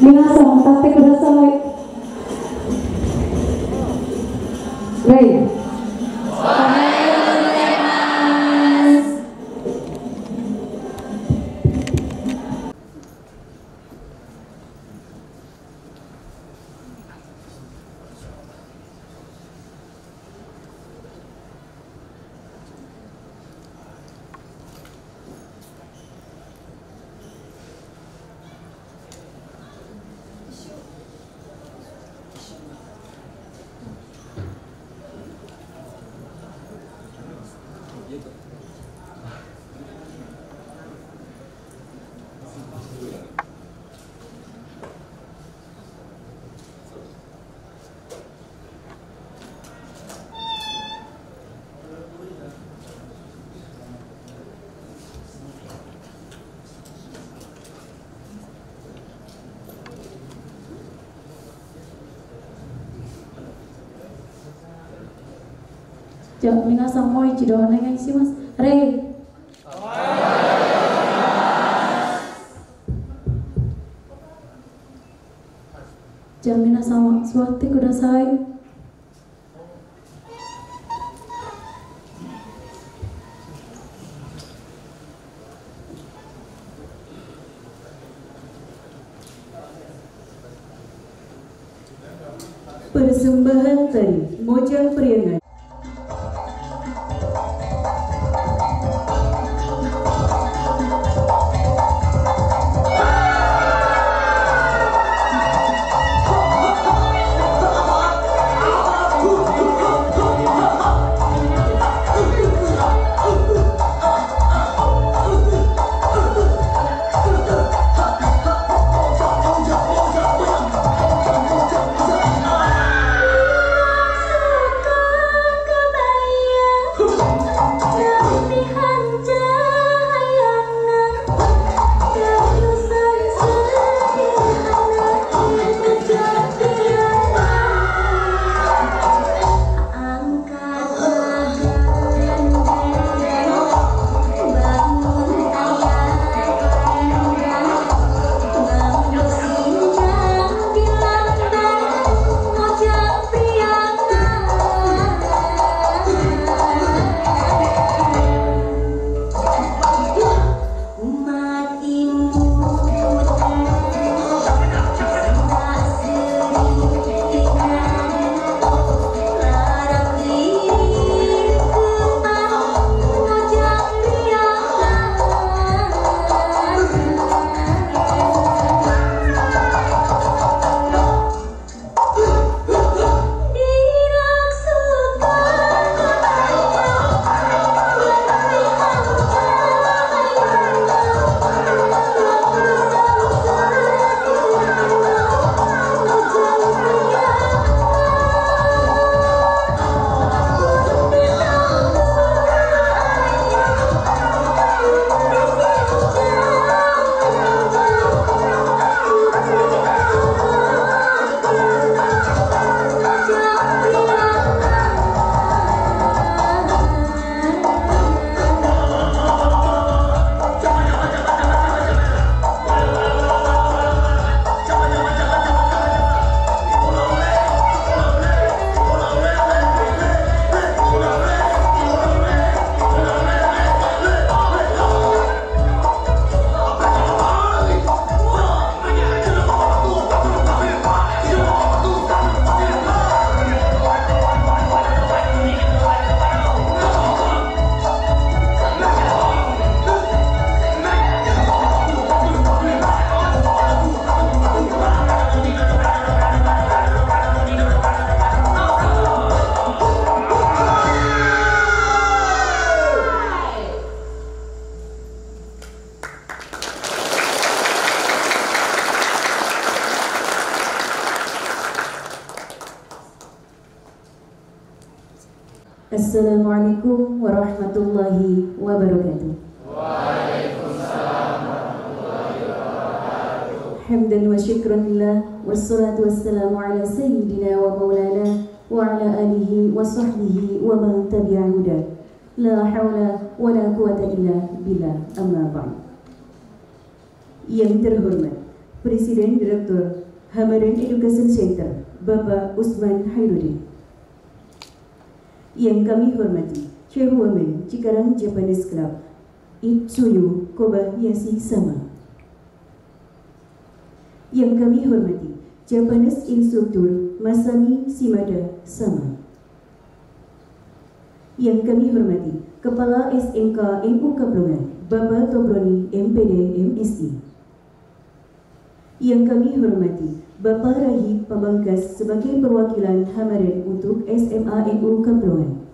皆さん歌ってください。レイ。じゃあ皆さんもう一度お願いします。レイ。じゃあ皆さんは座ってください。Persembahan tari Mojang Priangan. Assalamualaikum warahmatullahi wabarakatuh. Hamdan wa syukran lillah, wassalatu wassalamu ala sayyidina wa maulana wa ala alihi wa sahbihi wa man tabi'a huda. La hawla wa la quwata illa billah, amma ba'd. Yang terhormat Presiden Direktur Hamarin Education Center Bapak Usman Hairudin. Yang kami hormati Chairwoman Cikarang Japanese Club Itsuyu Kobayashi sama. Yang kami hormati Japanese Instruktur Masami Shimada sama. Yang kami hormati Kepala SMK NU Kaplungan Bapak Tobroni MPD MSI. Yang kami hormati Bapak Rahib Pamangkas sebagai perwakilan Hamarin untuk SMA NU Kaplungan.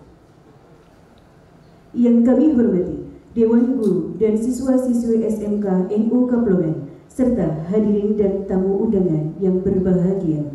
Yang kami hormati Dewan Guru dan siswa-siswi SMK NU Kaplungan serta hadirin dan tamu undangan yang berbahagia.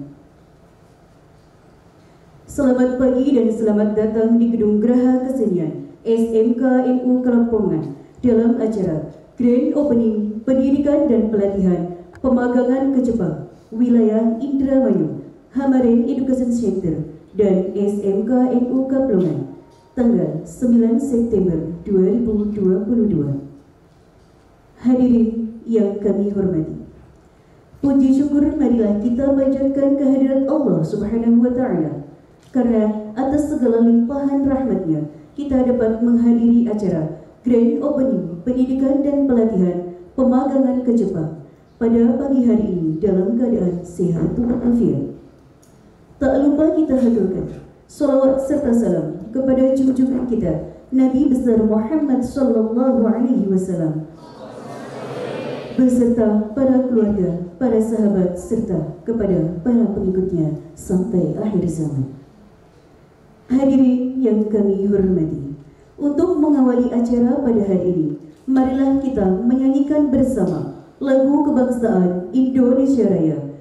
Selamat pagi dan selamat datang di Gedung Geraha Kesenian SMK NU Kaplungan dalam acara Grand Opening Pendidikan dan Pelatihan Pemagangan ke Jepang Wilayah Indramayu Hamarin Education Center dan SMK NU Kaplungan tanggal 9 September 2022. Hadirin yang kami hormati, puji syukur marilah kita panjatkan kehadirat Allah Subhanahu wa Ta'ala, karena atas segala limpahan rahmatnya kita dapat menghadiri acara Grand Opening Pendidikan dan Pelatihan Pemagangan ke Jepang pada pagi hari ini dalam keadaan sehat walafiat. Tak lupa kita haturkan salawat serta salam kepada junjungan kita Nabi besar Muhammad sallallahu alaihi wasallam beserta para keluarga, para sahabat serta kepada para pengikutnya sampai akhir zaman. Hadirin yang kami hormati, untuk mengawali acara pada hari ini, marilah kita menyanyikan bersama lagu kebangsaan Indonesia Raya,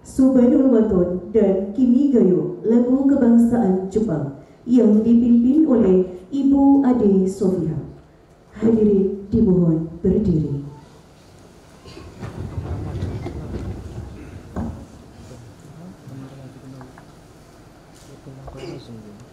Subhanul Waton dan Kimi Gayo, lagu kebangsaan Jepang yang dipimpin oleh Ibu Ade Sofia. Hadirin dimohon berdiri. Indonesia,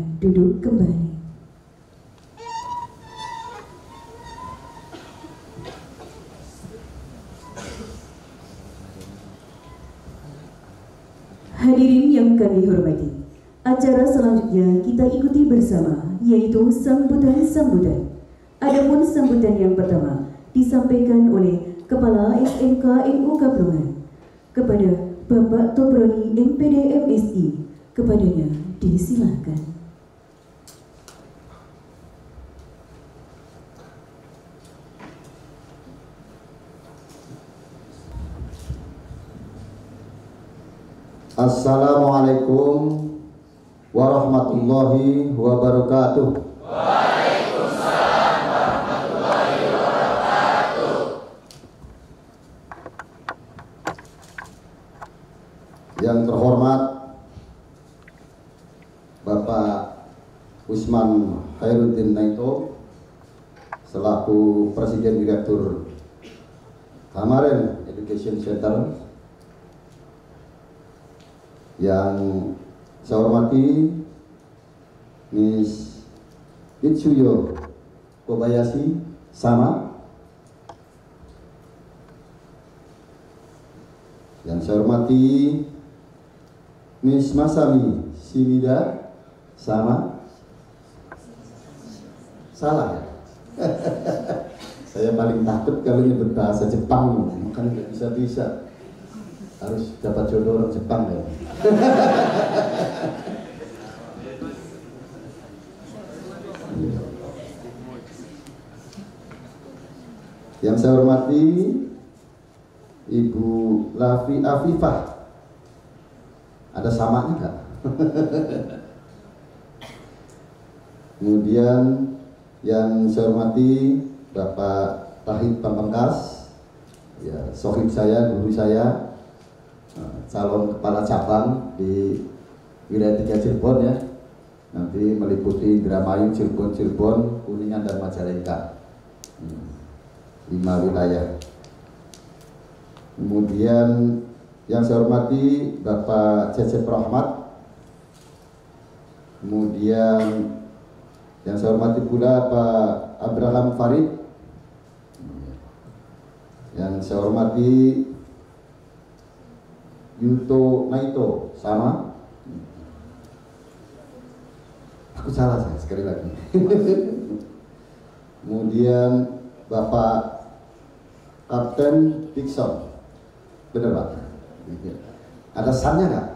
Silakan duduk kembali. Hadirin yang kami hormati, acara selanjutnya kita ikuti bersama, yaitu sambutan-sambutan. Adapun sambutan yang pertama disampaikan oleh Kepala SMK NU Kaplongan kepada Bapak Tobroni MPD MSI. Kepadanya disilakan. Assalamualaikum warahmatullahi wabarakatuh. Waalaikumsalam warahmatullahi wabarakatuh. Yang terhormat Bapak Usman Khairuddin Naito selaku Presiden Direktur Kamaren Education Center. Yang saya hormati Miss Itsuyo Kobayashi Sama. Yang saya hormati Miss Masami Shimida Sama. Salah ya? Saya paling takut kalau nyebut bahasa Jepang, makanya nggak bisa-bisa. Harus dapat jodoh orang Jepang ya. Yang saya hormati Ibu Lafi Afifah. Ada samanya nggak? Kemudian yang saya hormati Bapak Tahid Pamengkas, ya, sohib saya, guru saya, calon kepala cabang di wilayah 3 Cirebon ya, nanti meliputi Indramayu, Cirebon, Kuningan dan Majalengka, 5 wilayah. Kemudian yang saya hormati Bapak Cecep Rahmat, kemudian yang saya hormati pula Pak Abraham Farid, yang saya hormati Yuto Naito Sama. Aku salah saya sekali lagi. Kemudian Bapak Kapten Dixon. Benar Pak? Ada sannya nggak?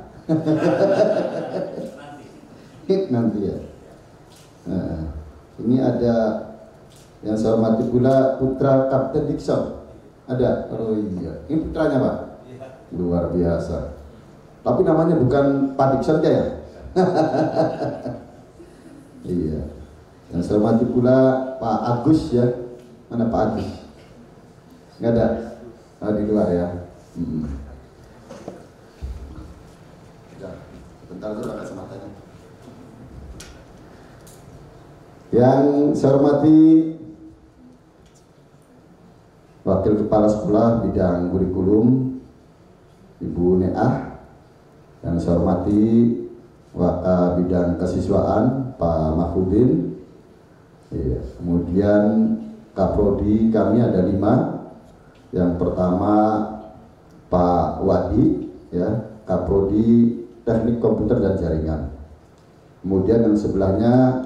Nanti ya. Nah, ini ada yang saya hormati pula putra Kapten Dixon. Ada? Oh iya. Ini putranya Pak? Luar biasa. Tapi namanya bukan Pak Dixon ya? Iya. Yang saya hormati pula Pak Agus ya. Mana Pak Agus? Nggak ada? Di luar ya. Bentar dulu ada sematanya. Yang saya hormati Wakil Kepala Sekolah Bidang Kurikulum Ibu Neah. Yang saya hormati Waka Bidang Kesiswaan Pak Mahfudin. Iya. Kemudian Kaprodi kami ada 5. Yang pertama Pak Wadi ya, Kaprodi Teknik Komputer dan Jaringan. Kemudian yang sebelahnya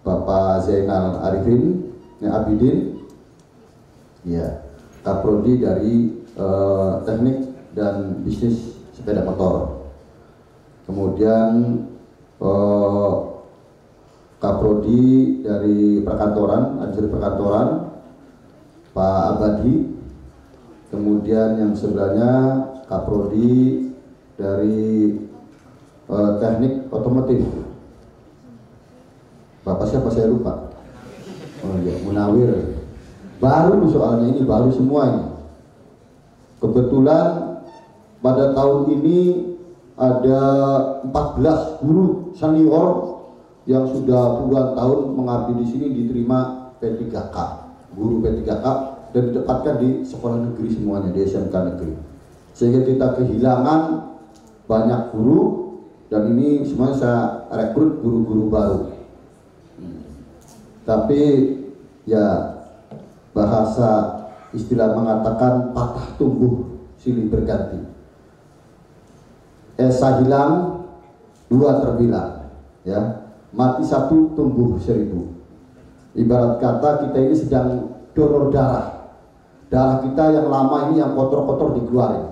Bapak Zainal Arifin Abidin ya, Kaprodi dari Teknik dan Bisnis Sepeda Motor. Kemudian Kaprodi dari Perkantoran, Anjir Perkantoran Pak Abadi. Kemudian yang sebelahnya Kaprodi dari Teknik Otomotif. Bapak siapa saya lupa. Oh iya, Munawir. Baru soalnya ini baru semua ini. Kebetulan pada tahun ini ada 14 guru senior yang sudah puluhan tahun mengabdi di sini diterima P3K, guru P3K, dan ditempatkan di sekolah negeri semuanya, di SMK negeri. Sehingga kita kehilangan banyak guru dan ini semuanya saya rekrut guru-guru baru. Tapi ya bahasa istilah mengatakan patah tumbuh silih berganti. Esa hilang, dua terbilang, ya. Mati satu, tumbuh 1000. Ibarat kata kita ini sedang donor darah. Darah kita yang lama ini yang kotor-kotor dikeluarin,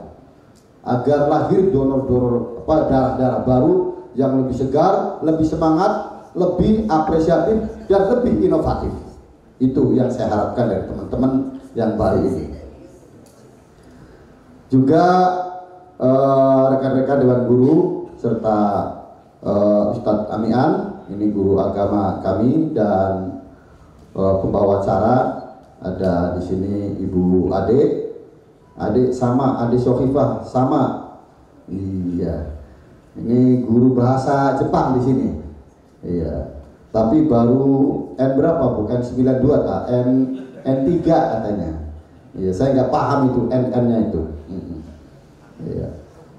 agar lahir donor-donor darah-darah baru yang lebih segar, lebih semangat, lebih apresiatif dan lebih inovatif. Itu yang saya harapkan dari teman-teman yang baru ini. Juga rekan-rekan Dewan Guru serta Ustadz Amian, ini guru agama kami, dan pembawa acara ada di sini Ibu Ade sama Ade Sofifah sama. Iya. Ini guru bahasa Jepang di sini. Iya. Tapi baru N berapa bukan 92 tak? N3 katanya. Iya, saya nggak paham itu N-nya itu. Iya.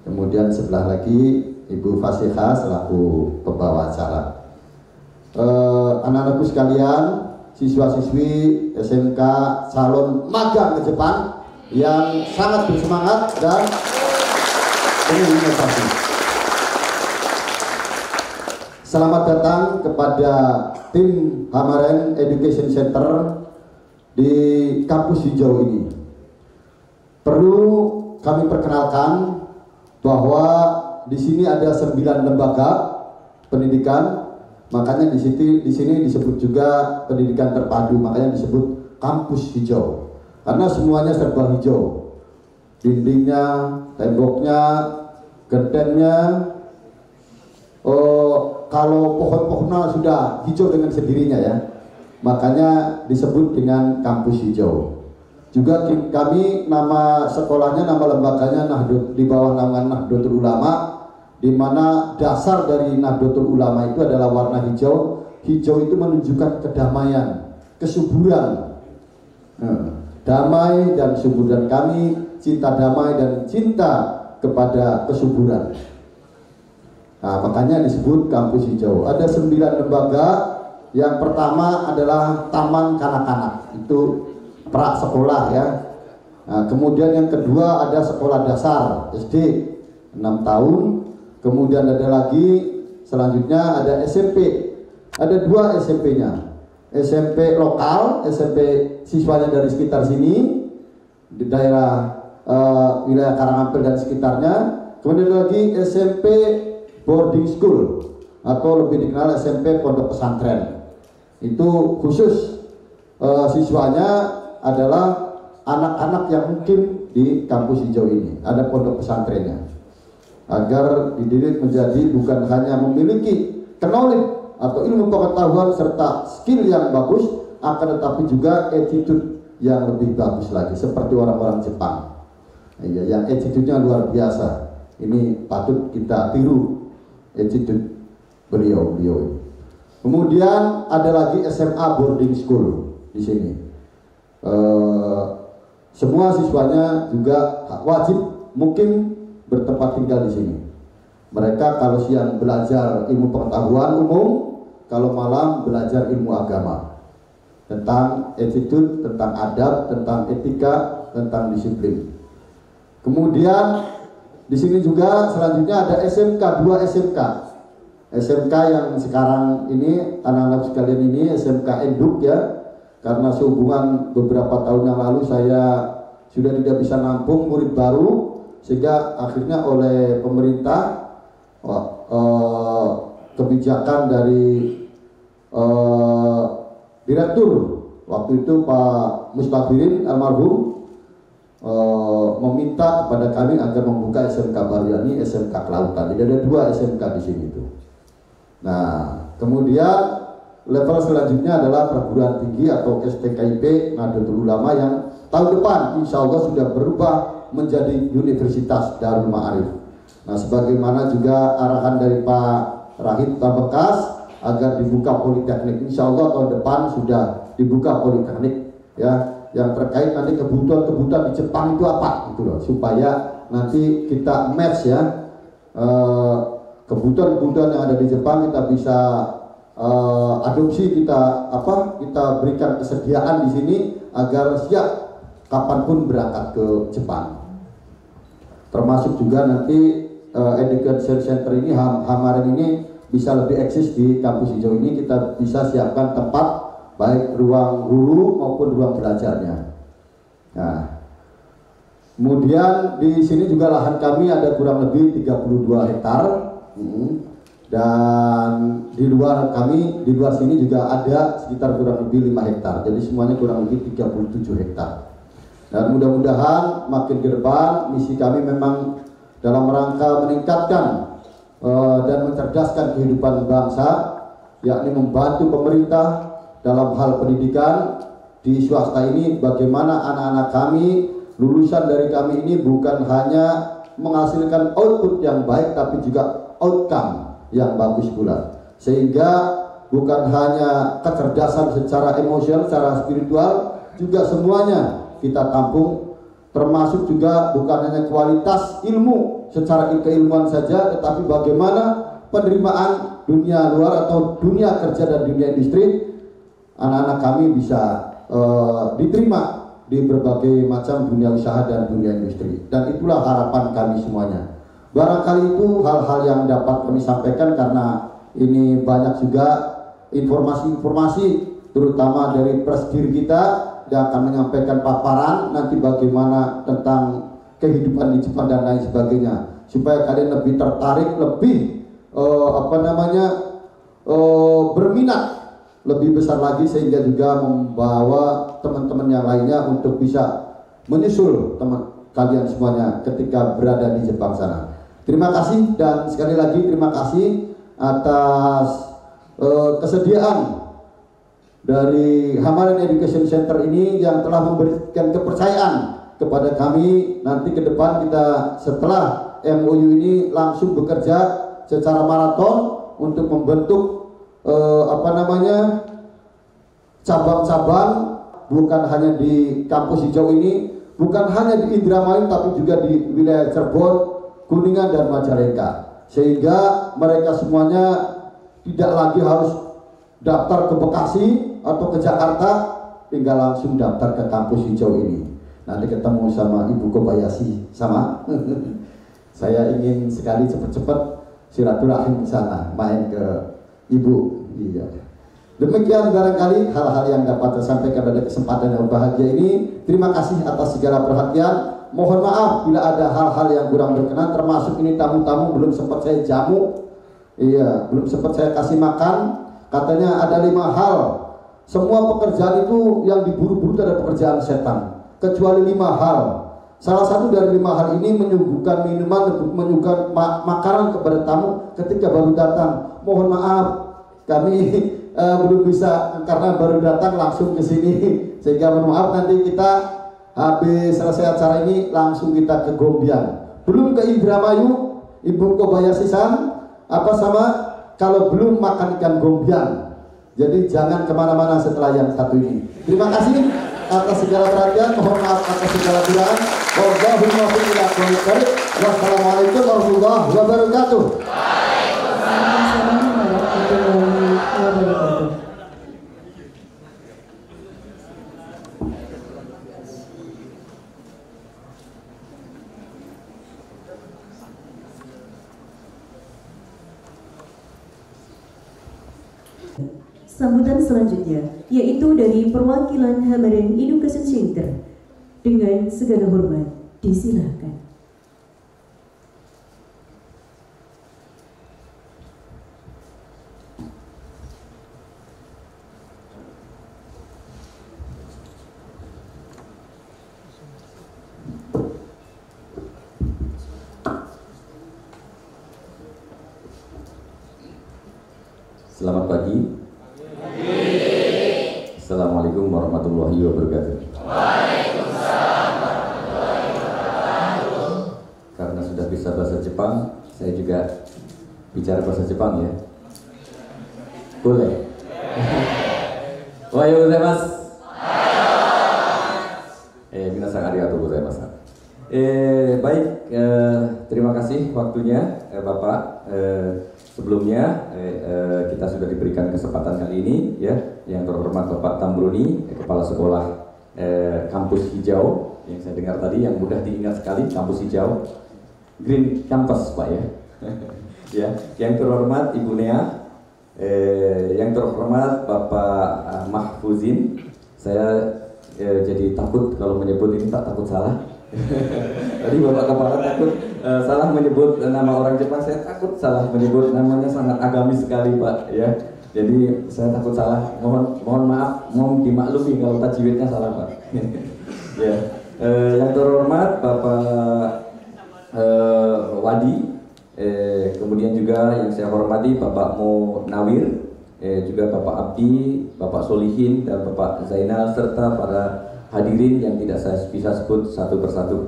Kemudian sebelah lagi Ibu Fasihah selaku pembawa acara. Anak-anakku sekalian, siswa-siswi SMK calon magang ke Jepang yang sangat bersemangat dan berinovasi. Selamat datang kepada tim Hamaren Education Center di kampus hijau ini. Perlu kami perkenalkan bahwa di sini ada 9 lembaga pendidikan, makanya di sini disebut juga pendidikan terpadu, makanya disebut kampus hijau. Karena semuanya serba hijau, dindingnya, temboknya, gentengnya. Kalau pohon-pohonnya sudah hijau dengan sendirinya ya, makanya disebut dengan kampus hijau. Juga kami nama sekolahnya, nama lembaganya di bawah naungan Nahdlatul Ulama, di mana dasar dari Nahdlatul Ulama itu adalah warna hijau. Hijau itu menunjukkan kedamaian, kesuburan, damai dan subur, dan kami cinta damai dan cinta kepada kesuburan. Nah, makanya disebut kampus hijau. Ada 9 lembaga. Yang pertama adalah taman kanak-kanak, itu pra sekolah ya. Nah, kemudian yang kedua ada sekolah dasar SD 6 tahun. Kemudian ada lagi selanjutnya ada SMP. Ada 2 SMP-nya. SMP lokal, SMP siswanya dari sekitar sini di daerah wilayah Karangampel dan sekitarnya. Kemudian lagi SMP boarding school atau lebih dikenal SMP pondok pesantren. Itu khusus siswanya adalah anak-anak yang mungkin di kampus hijau ini ada pondok pesantrennya, agar dididik menjadi bukan hanya memiliki knowledge atau ilmu pengetahuan serta skill yang bagus, akan tetapi juga attitude yang lebih bagus lagi seperti orang-orang Jepang. Iya, yang attitude-nya luar biasa. Ini patut kita tiru attitude beliau. Kemudian ada lagi SMA boarding school di sini. Semua siswanya juga wajib mungkin bertempat tinggal di sini. Mereka kalau siang belajar ilmu pengetahuan umum, kalau malam belajar ilmu agama tentang attitude, tentang adab, tentang etika, tentang disiplin. Kemudian di sini juga selanjutnya ada SMK, 2 SMK. SMK yang sekarang ini anak-anak sekalian ini SMK Enduk ya. Karena sehubungan beberapa tahun yang lalu saya sudah tidak bisa nampung murid baru, sehingga akhirnya oleh pemerintah kebijakan dari direktur waktu itu Pak Mustafirin almarhum meminta kepada kami agar membuka SMK baru, yakni SMK Kelautan. Jadi ada 2 SMK di sini tuh. Nah, kemudian level selanjutnya adalah perguruan tinggi atau STKIP Nahdlatul Ulama yang tahun depan insya Allah sudah berubah menjadi Universitas Darul Ma'arif. Nah, sebagaimana juga arahan dari Pak Rahid Babekas agar dibuka politeknik, insya Allah tahun depan sudah dibuka politeknik ya. Yang terkait nanti kebutuhan-kebutuhan di Jepang itu apa gitu loh, supaya nanti kita match ya. kebutuhan-kebutuhan yang ada di Jepang kita bisa adopsi, kita berikan kesediaan di sini agar siap kapanpun berangkat ke Jepang. Termasuk juga nanti Education Center ini, Hamaren ini bisa lebih eksis di kampus hijau ini. Kita bisa siapkan tempat baik ruang guru maupun ruang belajarnya. Nah, kemudian di sini juga lahan kami ada kurang lebih 32 hektar. Dan di luar sini juga ada sekitar kurang lebih 5 hektar. Jadi semuanya kurang lebih 37 hektar. Dan mudah-mudahan makin ke depan misi kami memang dalam rangka meningkatkan dan mencerdaskan kehidupan bangsa, yakni membantu pemerintah dalam hal pendidikan di swasta ini. Bagaimana anak-anak kami, lulusan dari kami ini bukan hanya menghasilkan output yang baik, tapi juga outcome yang bagus pula, sehingga bukan hanya kecerdasan secara emosional, secara spiritual, juga semuanya kita tampung, termasuk juga bukan hanya kualitas ilmu secara keilmuan saja, tetapi bagaimana penerimaan dunia luar atau dunia kerja dan dunia industri anak-anak kami bisa diterima di berbagai macam dunia usaha dan dunia industri. Dan itulah harapan kami semuanya. Barangkali itu hal-hal yang dapat kami sampaikan, karena ini banyak juga informasi-informasi terutama dari presidir kita yang akan menyampaikan paparan nanti bagaimana tentang kehidupan di Jepang dan lain sebagainya, supaya kalian lebih tertarik, lebih berminat lebih besar lagi, sehingga juga membawa teman-teman yang lainnya untuk bisa menyusul teman kalian semuanya ketika berada di Jepang sana. Terima kasih, dan sekali lagi terima kasih atas kesediaan dari Hamaren Education Center ini yang telah memberikan kepercayaan kepada kami. Nanti ke depan kita setelah MOU ini langsung bekerja secara maraton untuk membentuk cabang-cabang, bukan hanya di kampus hijau ini, bukan hanya di Indramayu, tapi juga di wilayah Cirebon, Kuningan dan Majalengka, sehingga mereka semuanya tidak lagi harus daftar ke Bekasi atau ke Jakarta, tinggal langsung daftar ke kampus hijau ini. Nanti ketemu sama Ibu Kobayashi, sama saya ingin sekali cepat-cepat silaturahim ke sana, main ke Ibu. Iya. Demikian barangkali hal-hal yang dapat saya sampaikan pada kesempatan yang berbahagia ini. Terima kasih atas segala perhatian. Mohon maaf bila ada hal-hal yang kurang berkenan, termasuk ini tamu-tamu belum sempat saya jamu. Iya, belum sempat saya kasih makan. Katanya ada 5 hal. Semua pekerjaan itu yang diburu-buru adalah pekerjaan setan, kecuali 5 hal. Salah satu dari 5 hal ini menyuguhkan minuman, menyuguhkan makanan kepada tamu ketika baru datang. Mohon maaf, kami belum bisa karena baru datang langsung ke sini, sehingga mohon maaf, nanti kita habis selesai acara ini langsung kita ke Gombian, belum ke Indramayu, Ibu Kobayashi-san, kalau belum makan ikan Gombian. Jadi jangan kemana-mana setelah yang satu ini. Terima kasih atas segala perhatian, mohon maaf atas segala kekurangan. Wassalamualaikum warahmatullahi wabarakatuh. Waalaikumsalam warahmatullahi wabarakatuh. Sambutan selanjutnya yaitu dari perwakilan Hamaren Education Center. Dengan segala hormat, disilahkan. Selamat pagi. Assalamualaikum warahmatullahi wabarakatuh. Waalaikumsalam warahmatullahi wabarakatuh. Karena sudah bisa bahasa Jepang, saya juga bicara bahasa Jepang ya. Boleh? Ohayou gozaimasu. Minasan arigatou gozaimasu. Baik, terima kasih waktunya Bapak sebelumnya kita sudah diberikan kesempatan kali ini, ya, yang terhormat Bapak Tambroni, Kepala Sekolah Kampus Hijau, yang saya dengar tadi, yang mudah diingat sekali, Kampus Hijau, Green Campus, Pak, ya. Ya, yang terhormat Ibu Nea, yang terhormat Bapak Mahfuzin. Saya jadi takut kalau menyebut ini, tak takut salah. Tadi Bapak Kepala takut salah menyebut nama orang Jepang, saya takut salah menyebut namanya, sangat agamis sekali, Pak, ya. Jadi saya takut salah, mohon maaf, mohon dimaklumi kalau tajwidnya salah, Pak. Ya, yang terhormat Bapak Wadi, kemudian juga yang saya hormati Bapak Munawir, juga Bapak Abdi, Bapak Solihin, dan Bapak Zainal, serta para hadirin yang tidak saya bisa sebut satu persatu.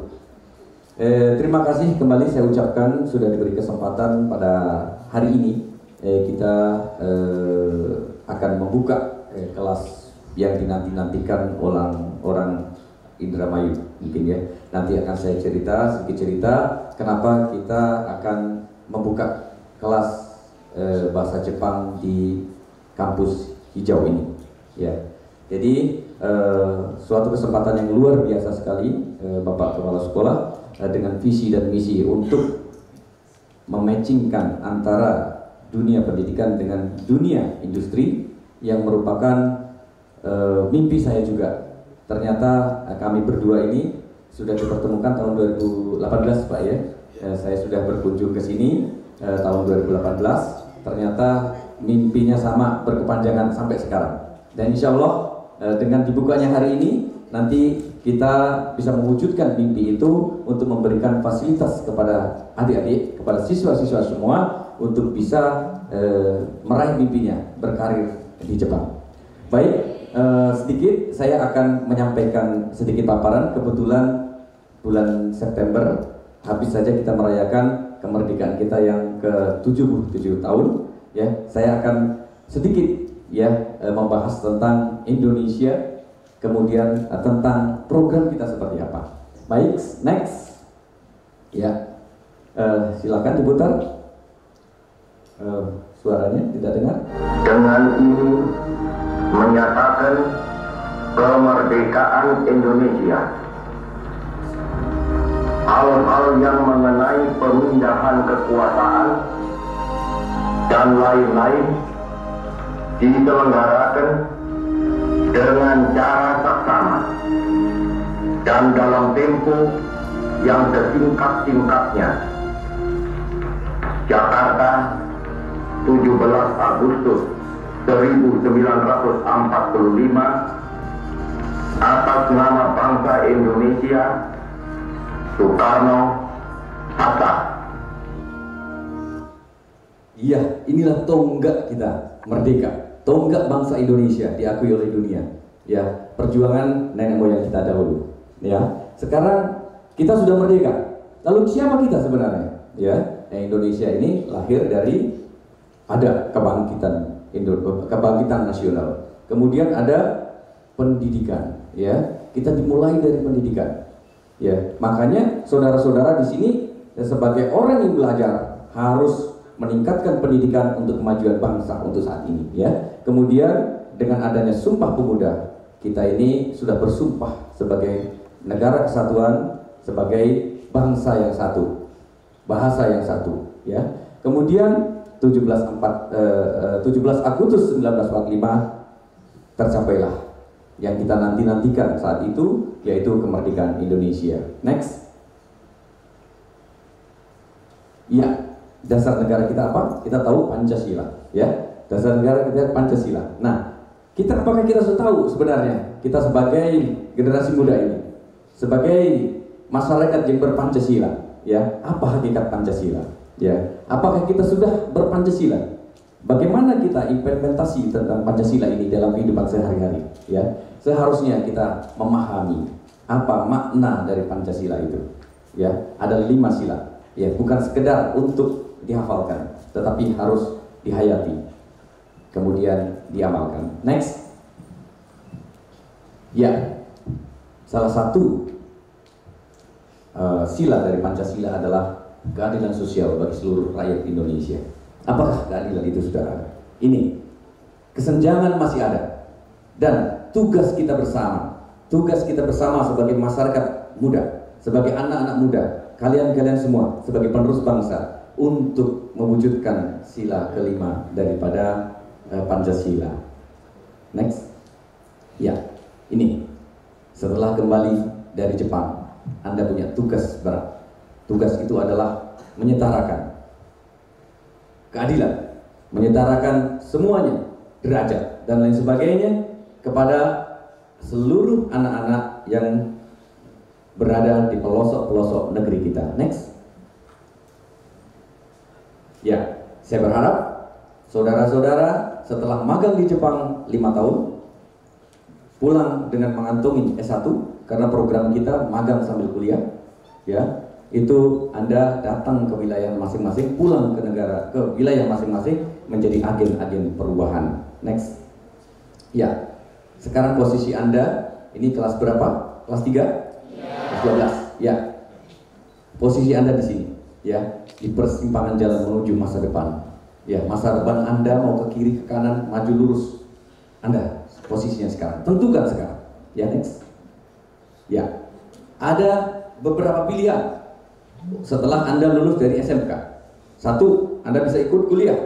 Terima kasih kembali saya ucapkan sudah diberi kesempatan pada hari ini. Kita akan membuka kelas yang dinanti-nantikan orang Indramayu, mungkin, ya. Nanti akan saya sedikit cerita kenapa kita akan membuka kelas bahasa Jepang di kampus hijau ini, ya. Jadi suatu kesempatan yang luar biasa sekali, Bapak Kepala Sekolah dengan visi dan misi untuk mematchingkan antara dunia pendidikan dengan dunia industri yang merupakan mimpi saya juga. Ternyata kami berdua ini sudah dipertemukan tahun 2018, Pak, ya. Saya sudah berkunjung ke sini tahun 2018. Ternyata mimpinya sama, berkepanjangan sampai sekarang. Dan insya Allah dengan dibukanya hari ini, nanti kita bisa mewujudkan mimpi itu untuk memberikan fasilitas kepada adik-adik, kepada siswa-siswa semua untuk bisa meraih mimpinya berkarir di Jepang. Baik, sedikit saya akan menyampaikan sedikit paparan. Kebetulan bulan September habis saja kita merayakan kemerdekaan kita yang ke-77 tahun, ya. Saya akan sedikit, ya, membahas tentang Indonesia, kemudian tentang program kita seperti apa. Baik, next, ya. Silakan diputar. Suaranya tidak dengar. Dengan ini menyatakan kemerdekaan Indonesia. Hal-hal yang mengenai pemindahan kekuasaan dan lain-lain diselenggarakan dengan cara seksama dan dalam tempo yang sesingkat-singkatnya. Jakarta, 17 Agustus 1945, atas nama bangsa Indonesia, Soekarno, Hatta. Iya, inilah tonggak kita, merdeka. Tonggak bangsa Indonesia diakui oleh dunia. Ya, perjuangan nenek moyang kita dahulu. Ya, sekarang kita sudah merdeka. Lalu siapa kita sebenarnya? Ya, Indonesia ini lahir dari ada kebangkitan nasional. Kemudian ada pendidikan. Ya, kita dimulai dari pendidikan. Ya, makanya saudara-saudara di sini sebagai orang yang belajar harus meningkatkan pendidikan untuk kemajuan bangsa untuk saat ini, ya. Kemudian dengan adanya Sumpah Pemuda, kita ini sudah bersumpah sebagai negara kesatuan, sebagai bangsa yang satu, bahasa yang satu, ya. Kemudian 17 Agustus 1945 tercapailah yang kita nantikan saat itu, yaitu kemerdekaan Indonesia. Next. Ya. Dasar negara kita apa? Kita tahu Pancasila, ya. Dasar negara kita Pancasila. Nah, apakah kita sudah tahu sebenarnya kita sebagai generasi muda ini, sebagai masyarakat yang berpancasila, ya, apa hakikat Pancasila? Ya, apakah kita sudah berpancasila? Bagaimana kita implementasi tentang Pancasila ini dalam kehidupan sehari-hari? Ya, seharusnya kita memahami apa makna dari Pancasila itu. Ya, ada 5 sila. Ya, bukan sekedar untuk dihafalkan, tetapi harus dihayati, kemudian diamalkan. Next. Ya, salah satu sila dari Pancasila adalah keadilan sosial bagi seluruh rakyat Indonesia. Apakah keadilan itu, saudara? Ini kesenjangan masih ada, dan tugas kita bersama sebagai masyarakat muda, sebagai anak-anak muda, kalian semua sebagai penerus bangsa, untuk mewujudkan sila kelima daripada Pancasila. Next. Ya, ini setelah kembali dari Jepang, Anda punya tugas berat. Tugas itu adalah menyetarakan keadilan, menyetarakan semuanya, derajat dan lain sebagainya kepada seluruh anak-anak yang berada di pelosok-pelosok negeri kita. Next. Ya, saya berharap saudara-saudara setelah magang di Jepang 5 tahun, pulang dengan mengantongi S1, karena program kita magang sambil kuliah, ya, itu Anda datang ke wilayah masing-masing, pulang ke wilayah masing-masing menjadi agen-agen perubahan. Next. Ya, sekarang posisi Anda ini kelas berapa? Kelas 3? Kelas 12. Ya. Posisi Anda di sini, ya, di persimpangan jalan menuju masa depan. Ya, masa depan Anda mau ke kiri, ke kanan, maju, lurus. Anda posisinya sekarang, tentukan sekarang. Ya, next. Ya, ada beberapa pilihan setelah Anda lulus dari SMK. 1, Anda bisa ikut kuliah.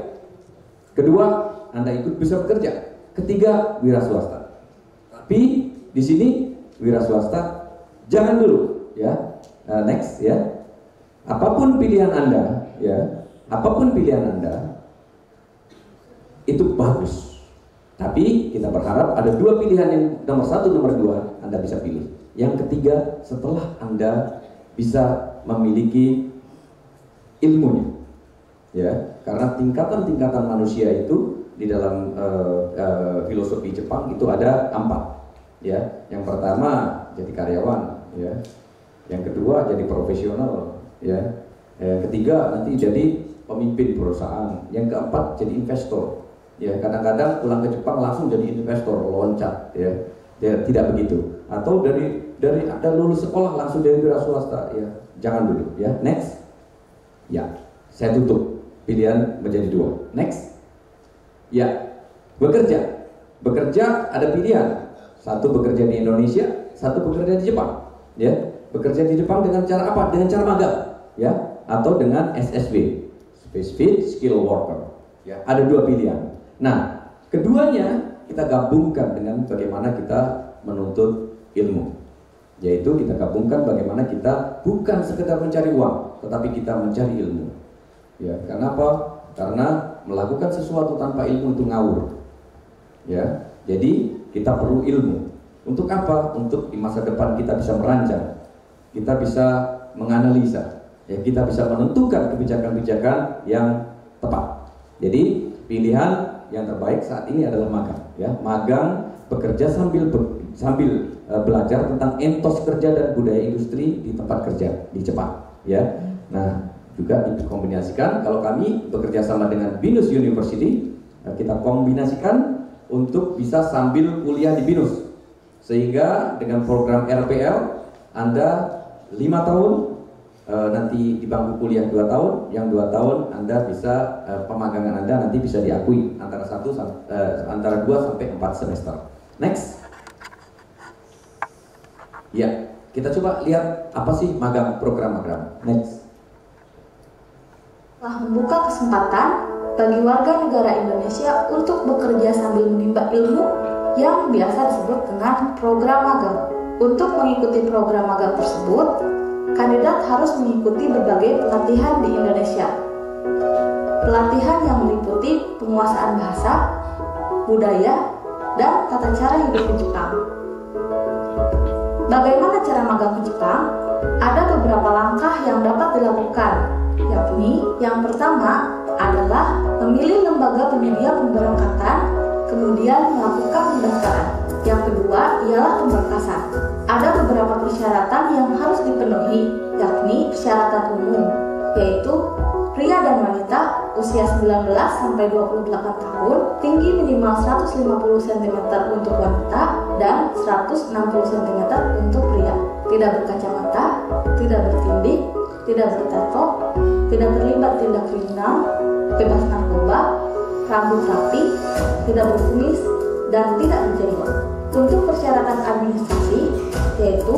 2, Anda ikut bisa bekerja. 3, wira swasta. Tapi di sini wira swasta jangan dulu, ya. Next, ya. Apapun pilihan Anda, ya, apapun pilihan Anda itu bagus. Tapi kita berharap ada 2 pilihan, yang nomor 1, nomor 2 Anda bisa pilih. Yang 3, setelah Anda bisa memiliki ilmunya, ya, karena tingkatan-tingkatan manusia itu di dalam filosofi Jepang itu ada 4, ya. Yang pertama jadi karyawan, ya. Yang kedua jadi profesional, ya. Yang ketiga nanti jadi pemimpin perusahaan. Yang keempat jadi investor. Ya, kadang-kadang pulang ke Jepang langsung jadi investor, loncat, ya. Tidak begitu. Atau dari Anda lulus sekolah langsung dari wira swasta, ya. Jangan dulu, ya. Next. Ya, saya tutup. Pilihan menjadi 2. Next. Ya, bekerja. Bekerja ada pilihan. 1 bekerja di Indonesia, 1 bekerja di Jepang, ya. Bekerja di Jepang dengan cara apa? Dengan cara magang, ya, atau dengan SSW, Specific Skill Worker. Ya, ada 2 pilihan. Nah, keduanya kita gabungkan dengan bagaimana kita menuntut ilmu. Yaitu kita gabungkan bagaimana kita bukan sekedar mencari uang, tetapi kita mencari ilmu. Ya, kenapa? Karena melakukan sesuatu tanpa ilmu itu ngawur. Ya, jadi kita perlu ilmu. Untuk apa? Untuk di masa depan kita bisa merancang, kita bisa menganalisa, ya, kita bisa menentukan kebijakan-kebijakan yang tepat. Jadi pilihan yang terbaik saat ini adalah magang, ya. Magang, bekerja sambil belajar tentang etos kerja dan budaya industri di tempat kerja di Jepang, ya. Nah, juga dikombinasikan, kalau kami bekerja sama dengan BINUS University, kita kombinasikan untuk bisa sambil kuliah di BINUS, sehingga dengan program RPL Anda 5 tahun, nanti di bangku kuliah 2 tahun, yang 2 tahun Anda bisa pemagangan Anda nanti bisa diakui antara 2 sampai 4 semester. Next. Ya, kita coba lihat apa sih magang, program magang. Next. Telah membuka kesempatan bagi warga negara Indonesia untuk bekerja sambil menimba ilmu yang biasa disebut dengan program magang. Untuk mengikuti program magang tersebut, kandidat harus mengikuti berbagai pelatihan di Indonesia. Pelatihan yang meliputi penguasaan bahasa, budaya, dan tata cara hidup di Jepang. Bagaimana cara magang ke Jepang? Ada beberapa langkah yang dapat dilakukan, yakni yang pertama adalah memilih lembaga penyedia pemberangkatan, kemudian melakukan pendaftaran. Yang kedua ialah pemberkasan. Ada beberapa persyaratan yang harus dipenuhi, yakni persyaratan umum, yaitu pria dan wanita usia 19 sampai 28 tahun, tinggi minimal 150 cm untuk wanita dan 160 cm untuk pria, tidak berkacamata, tidak bertindik, tidak bertato, tidak terlibat tindak kriminal, bebas narkoba, rambut rapi, tidak berkumis, dan tidak berjenggot. Untuk persyaratan administrasi, yaitu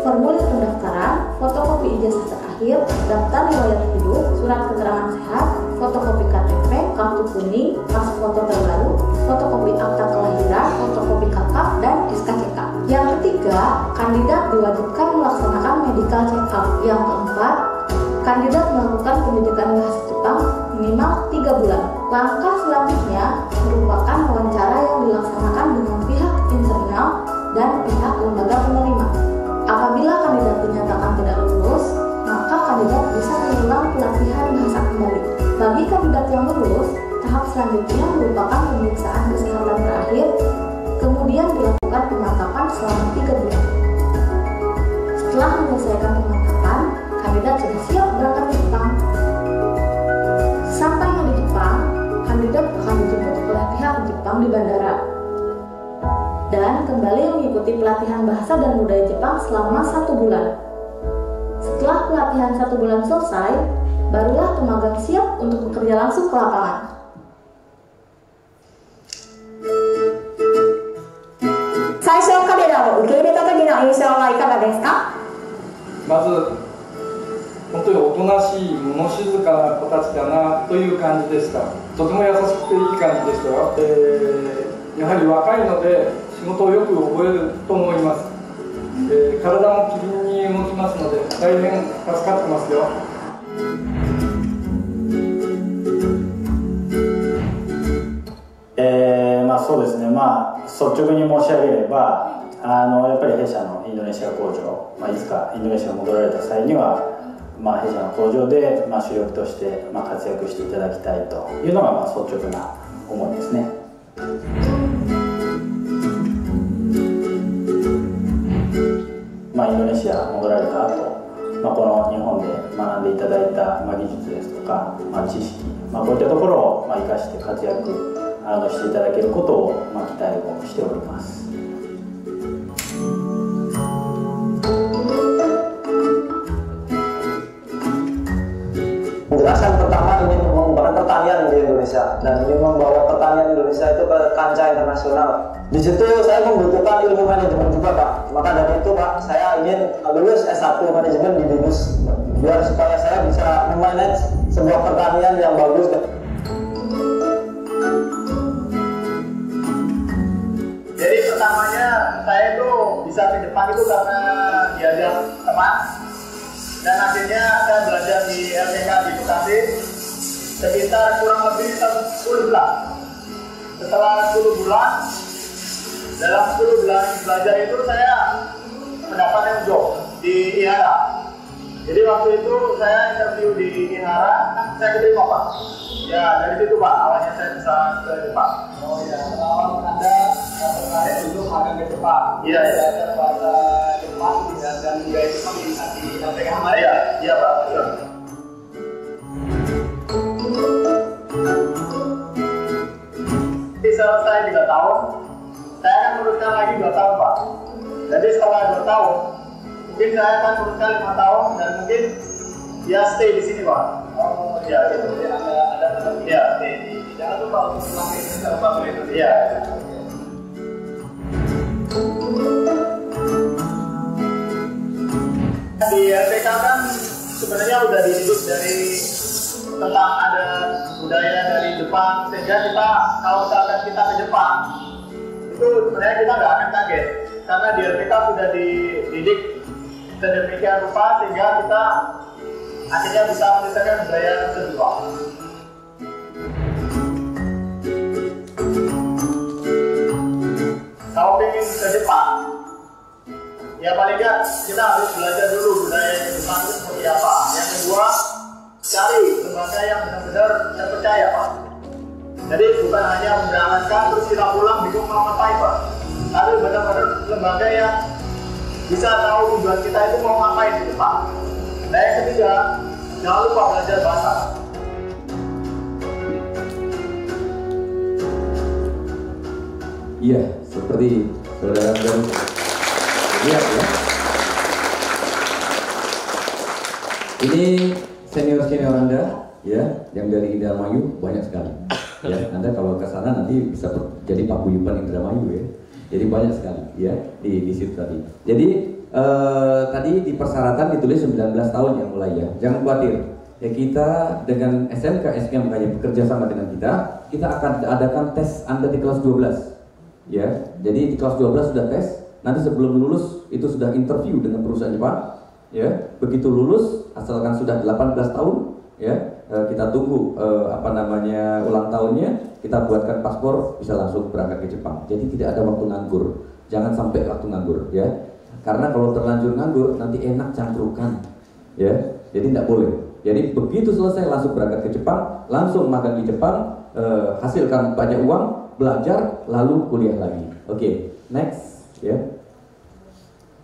formulir pendaftaran, fotokopi ijazah terakhir, daftar riwayat hidup, surat keterangan sehat, fotokopi KTP, kartu kuning, pas foto terbaru, fotokopi akta kelahiran, fotokopi kakak, dan SKCK. Yang ketiga, kandidat diwajibkan melaksanakan medical check-up. Yang keempat, kandidat melakukan pendidikan bahasa Jepang minimal 3 bulan. Langkah selanjutnya merupakan wawancara yang dilaksanakan dengan pihak internal dan pihak lembaga penerima. Apabila kandidat dinyatakan tidak lulus, maka kandidat bisa mengulang pelatihan bahasa kembali. Bagi kandidat yang lulus, tahap selanjutnya merupakan pemeriksaan kesehatan terakhir, kemudian dilakukan pemantapan selama 3 bulan. Setelah menyelesaikan pemantapan, kandidat sudah siap berangkat ke Jepang. Sampainya di Jepang, kandidat akan dijemput oleh pihak Jepang di bandara dan kembali mengikuti pelatihan bahasa dan budaya Jepang selama 1 bulan. Setelah pelatihan 1 bulan selesai, barulah pemagang siap untuk bekerja langsung ke lapangan.まず本当におとなしい物静かな子たちだなという感じでした。とても優しくていい感じでしたよ。やはり若いので仕事をよく覚えると思います。体も機敏に動きますので大変助かってますよ。そうですね、率直に申し上げればやっぱり弊社のインドネシア工場、いつかインドネシアに戻られた際には、弊社の工場で、主力として、活躍していただきたいというのが、率直な思いですね。インドネシア戻られた後、この日本で学んでいただいた、技術ですとか、知識、こういったところを、生かして活躍していただけることを、期待をしております。Menjelaskan pertama ingin mengembangkan pertanian di Indonesia dan ingin membawa pertanian Indonesia itu ke kancah internasional. Di situ saya membutuhkan ilmu manajemen juga, Pak. Maka dari itu, Pak, saya ingin lulus S1 manajemen di BINUS biar supaya saya bisa memanage sebuah pertanian yang bagus. Jadi pertamanya saya itu bisa ke Jepang itu karena diajak teman. Dan akhirnya saya belajar di LPK di Bekasi sekitar kurang lebih 10 bulan. Setelah 10 bulan, dalam 10 bulan belajar itu saya mendapatkan job di IHARA. Jadi waktu itu saya interview di IHARA, saya keterima, Pak. Ya, dari situ, Pak, awalnya saya bisa ke Jepang. Oh iya, awal Anda tertarik untuk magang ke Jepang. Iya, belajar bahasa Jepang dan budaya Jepang di LPK kemarin. Iya, iya, Pak. Iya. Selesai 3 tahun, saya akan meneruskan lagi 2 tahun, Pak. Jadi setelah 2 tahun, mungkin saya akan meneruskan 5 tahun dan mungkin ya stay di sini, Pak. Oh, ya, gitu. Jadi ada ya, jangan lupa untuk semakin berkembang itu. Iya. Di LPK kan sebenarnya udah dididik dari tentang ada budaya dari Jepang, sehingga kita kalau misalkan kita ke Jepang itu sebenarnya kita nggak akan kaget karena di LPK sudah dididik sedemikian rupa sehingga kita akhirnya bisa menyelesaikan budaya tersebut. Kalau ingin ke Jepang, ya paling nggak kita harus belajar dulu budaya Jepang itu seperti apa. Yang kedua, cari lembaga yang benar-benar terpercaya, Pak. Jadi bukan hanya memberangkatkan terus kita pulang bingung mau ngapain, Pak. Tapi benar-benar lembaga yang bisa tahu tujuan kita itu mau ngapain di Jepang. Nah yang ketiga, jangan lupa belajar bahasa. Iya, seperti saudara dan lihat ya. Ini senior-senior Anda ya, yang dari Indramayu banyak sekali. Ya, Anda kalau ke sana nanti bisa jadi paguyuban Indramayu ya. Jadi banyak sekali ya di situ tadi. Jadi tadi di persyaratan ditulis 19 tahun yang mulai ya. Jangan khawatir. Ya, kita dengan SMK SMK yang bekerja sama dengan kita akan adakan tes Anda di kelas 12. Ya. Jadi di kelas 12 sudah tes. Nanti sebelum lulus itu sudah interview dengan perusahaan Jepang. Ya, begitu lulus asalkan sudah 18 tahun ya, kita tunggu ulang tahunnya, kita buatkan paspor, bisa langsung berangkat ke Jepang. Jadi tidak ada waktu nganggur. Jangan sampai waktu nganggur ya. Karena kalau terlanjur nganggur nanti enak cangkrukan. Ya. Jadi tidak boleh. Jadi begitu selesai langsung berangkat ke Jepang, langsung magang di Jepang, hasilkan banyak uang, belajar, lalu kuliah lagi. Oke, next ya.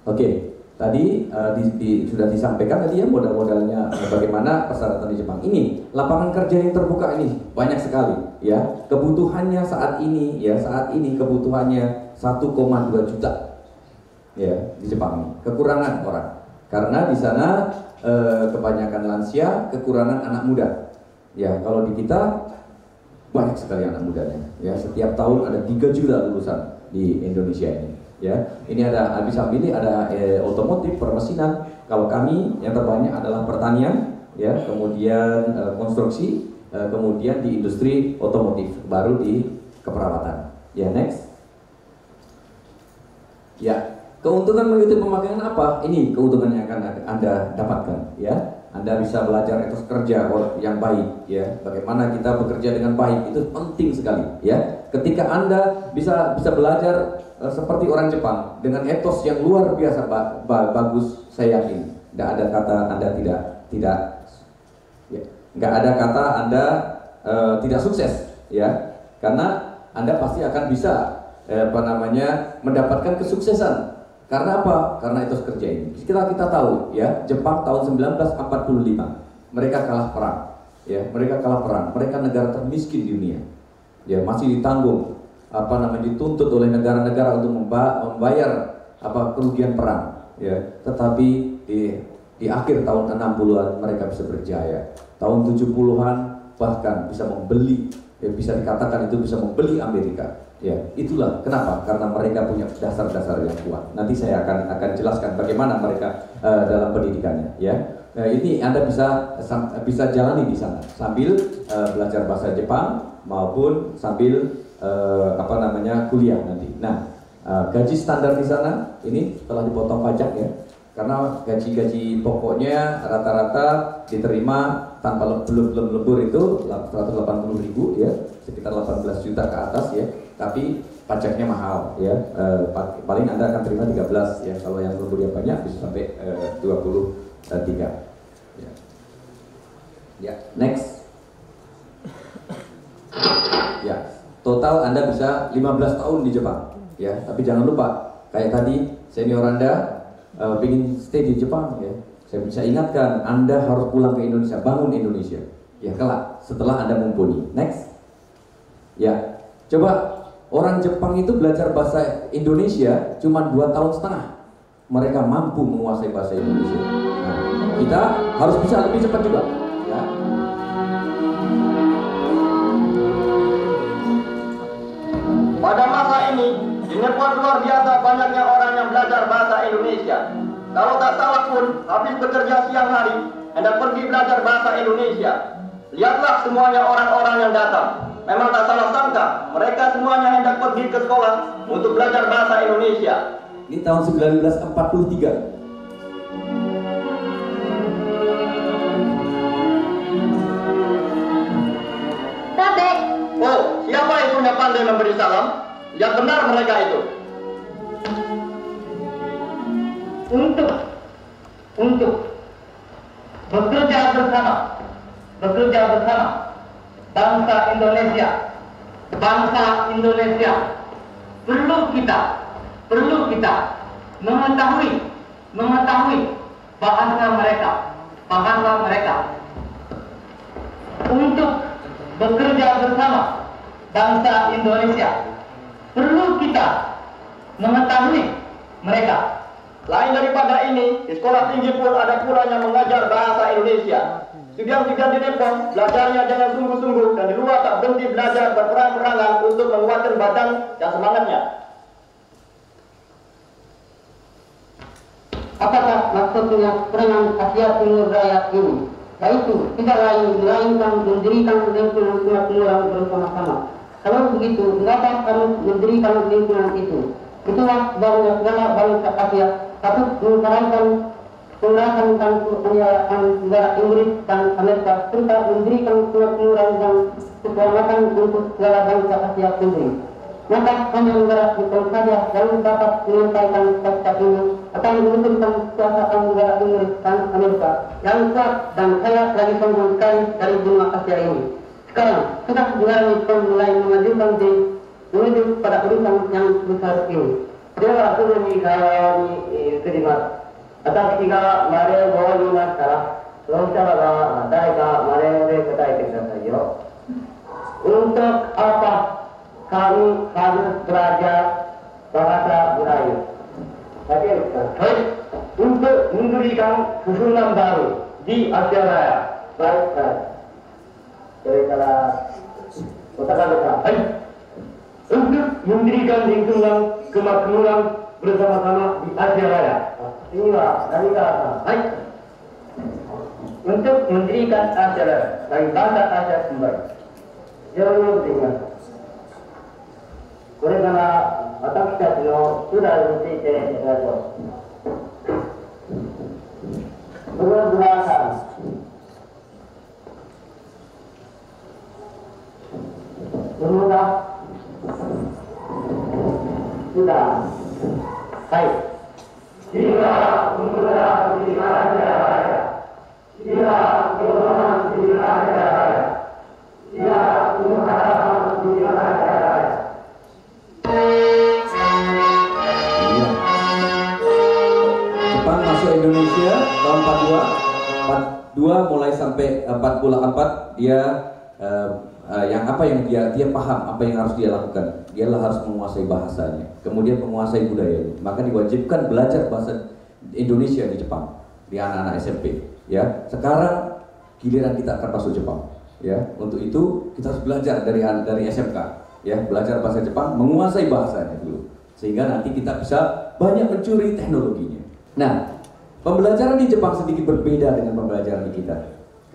Oke. Tadi sudah disampaikan tadi ya modal-modalnya bagaimana persyaratan di Jepang. Ini lapangan kerja yang terbuka ini banyak sekali ya. Kebutuhannya saat ini kebutuhannya 1,2 juta ya di Jepang ini. Kekurangan orang karena di sana kebanyakan lansia, kekurangan anak muda. Ya kalau di kita banyak sekali anak mudanya. Ya setiap tahun ada 3 juta lulusan di Indonesia ini. Ya, ini bisa milih ada otomotif, permesinan. Kalau kami yang terbanyak adalah pertanian, ya, kemudian konstruksi, kemudian di industri otomotif, baru di keperawatan. Ya, next. Ya, keuntungan mengikuti pemagangan apa? Ini keuntungan yang akan Anda dapatkan, ya. Anda bisa belajar etos kerja yang baik, ya. Bagaimana kita bekerja dengan baik itu penting sekali, ya. Ketika Anda bisa belajar seperti orang Jepang dengan etos yang luar biasa bagus, saya yakin tidak ada kata Anda nggak ada kata Anda tidak sukses ya, karena Anda pasti akan bisa mendapatkan kesuksesan. Karena apa? Karena etos kerja ini. Kita tahu ya, Jepang tahun 1945 mereka kalah perang ya, mereka negara termiskin di dunia ya, masih ditanggung dituntut oleh negara-negara untuk membayar kerugian perang ya. Tetapi di akhir tahun 60-an mereka bisa berjaya. Tahun 70-an bahkan bisa membeli, ya, bisa dikatakan itu bisa membeli Amerika ya. Itulah kenapa, karena mereka punya dasar-dasar yang kuat. Nanti saya akan jelaskan bagaimana mereka dalam pendidikannya ya. Ini Anda bisa jalani di sana sambil belajar bahasa Jepang maupun sambil kuliah nanti. Nah, gaji standar di sana ini telah dipotong pajak ya, karena gaji pokoknya rata-rata diterima tanpa belum lembur itu 180.000 ya, sekitar 18 juta ke atas ya. Tapi pajaknya mahal ya, paling Anda akan terima 13 ya, kalau yang lemburnya banyak bisa sampai 23 ya. Ya, next ya. Total Anda bisa 15 tahun di Jepang ya, tapi jangan lupa kayak tadi senior Anda ingin stay di Jepang ya, saya bisa ingatkan Anda harus pulang ke Indonesia, bangun Indonesia ya kelak setelah Anda mumpuni. Next ya, coba orang Jepang itu belajar bahasa Indonesia cuma 2,5 tahun, mereka mampu menguasai bahasa Indonesia. Nah, kita harus bisa lebih cepat juga ya. Pada masa ini, di Nepal luar biasa banyaknya orang yang belajar bahasa Indonesia. Kalau tak salah pun, habis bekerja siang hari, hendak pergi belajar bahasa Indonesia. Lihatlah semuanya orang-orang yang datang. Memang tak salah sangka, mereka semuanya hendak pergi ke sekolah untuk belajar bahasa Indonesia. Ini tahun 1943. Oh, siapa itu yang pandai memberi salam? Lihat benar mereka itu. Untuk bekerja bersama bangsa Indonesia perlu kita mengetahui bahasa mereka. Untuk bekerja bersama bangsa Indonesia perlu kita mengetahui mereka Lain daripada ini, di sekolah tinggi pun ada pula yang mengajar bahasa Indonesia. Studian-studian di Depok belajarnya dengan sungguh-sungguh dan di luar tak berhenti belajar berperang-perangan untuk menguatkan badan dan semangatnya. Apakah maksudnya serangan Asia Timur Raya ini? Yaitu tidak lain melainkan mendirikan lingkungan umat bersama-sama. Kalau begitu, mengapa harus mendirikan lingkungan itu? Itulah sebabnya segala bangsa Asia patut mengharapkan pemerasan dan penyayaan negara Inggris dan Amerika serta mendirikan kemakmuran dan keselamatan untuk segala bangsa Asia sendiri. Maka hanya negara Islam saja yang dapat menyampaikan kata ini akan menentukan kekuasaan negara Inggris dan Amerika yang kuat dan kaya lagi sombong sekali dari benua Asia ini. Sekarang sudah negara Islam mulai memajukan diri menuju pada urusan yang besar ini. Dia sudah diterima. Atas tiga mare bawa lima sekarang, lomba mereka mare kita ikut saja. Untuk apa kami harus belajar bahasa budaya? Untuk mendirikan susunan baru di Asia Raya. Baik. Jadi kalau kota-kota, untuk mendirikan lingkungan kemakmuran bersama-sama di Asia Raya. Inilah dari kata. Baik. Untuk mendirikan Asia Raya dari bahasa Asia kembali. Jangan dengar. Karena otak kita sudah mesti terjadi. Berbahasa. Bermudah. Sudah. Baik. Jika pemuda di Asia Raya, jika golongan di Asia Raya, jika pengharapan di Asia Raya. Jepang masuk Indonesia tahun 42 mulai sampai 44 dia dia paham apa yang harus dia lakukan. Dia harus menguasai bahasanya, kemudian menguasai budayanya. Maka diwajibkan belajar bahasa Indonesia di Jepang di anak-anak SMP. Ya, sekarang giliran kita akan masuk Jepang. Ya, untuk itu kita harus belajar dari SMK. Ya, belajar bahasa Jepang, menguasai bahasanya dulu, sehingga nanti kita bisa banyak mencuri teknologinya. Nah, pembelajaran di Jepang sedikit berbeda dengan pembelajaran di kita.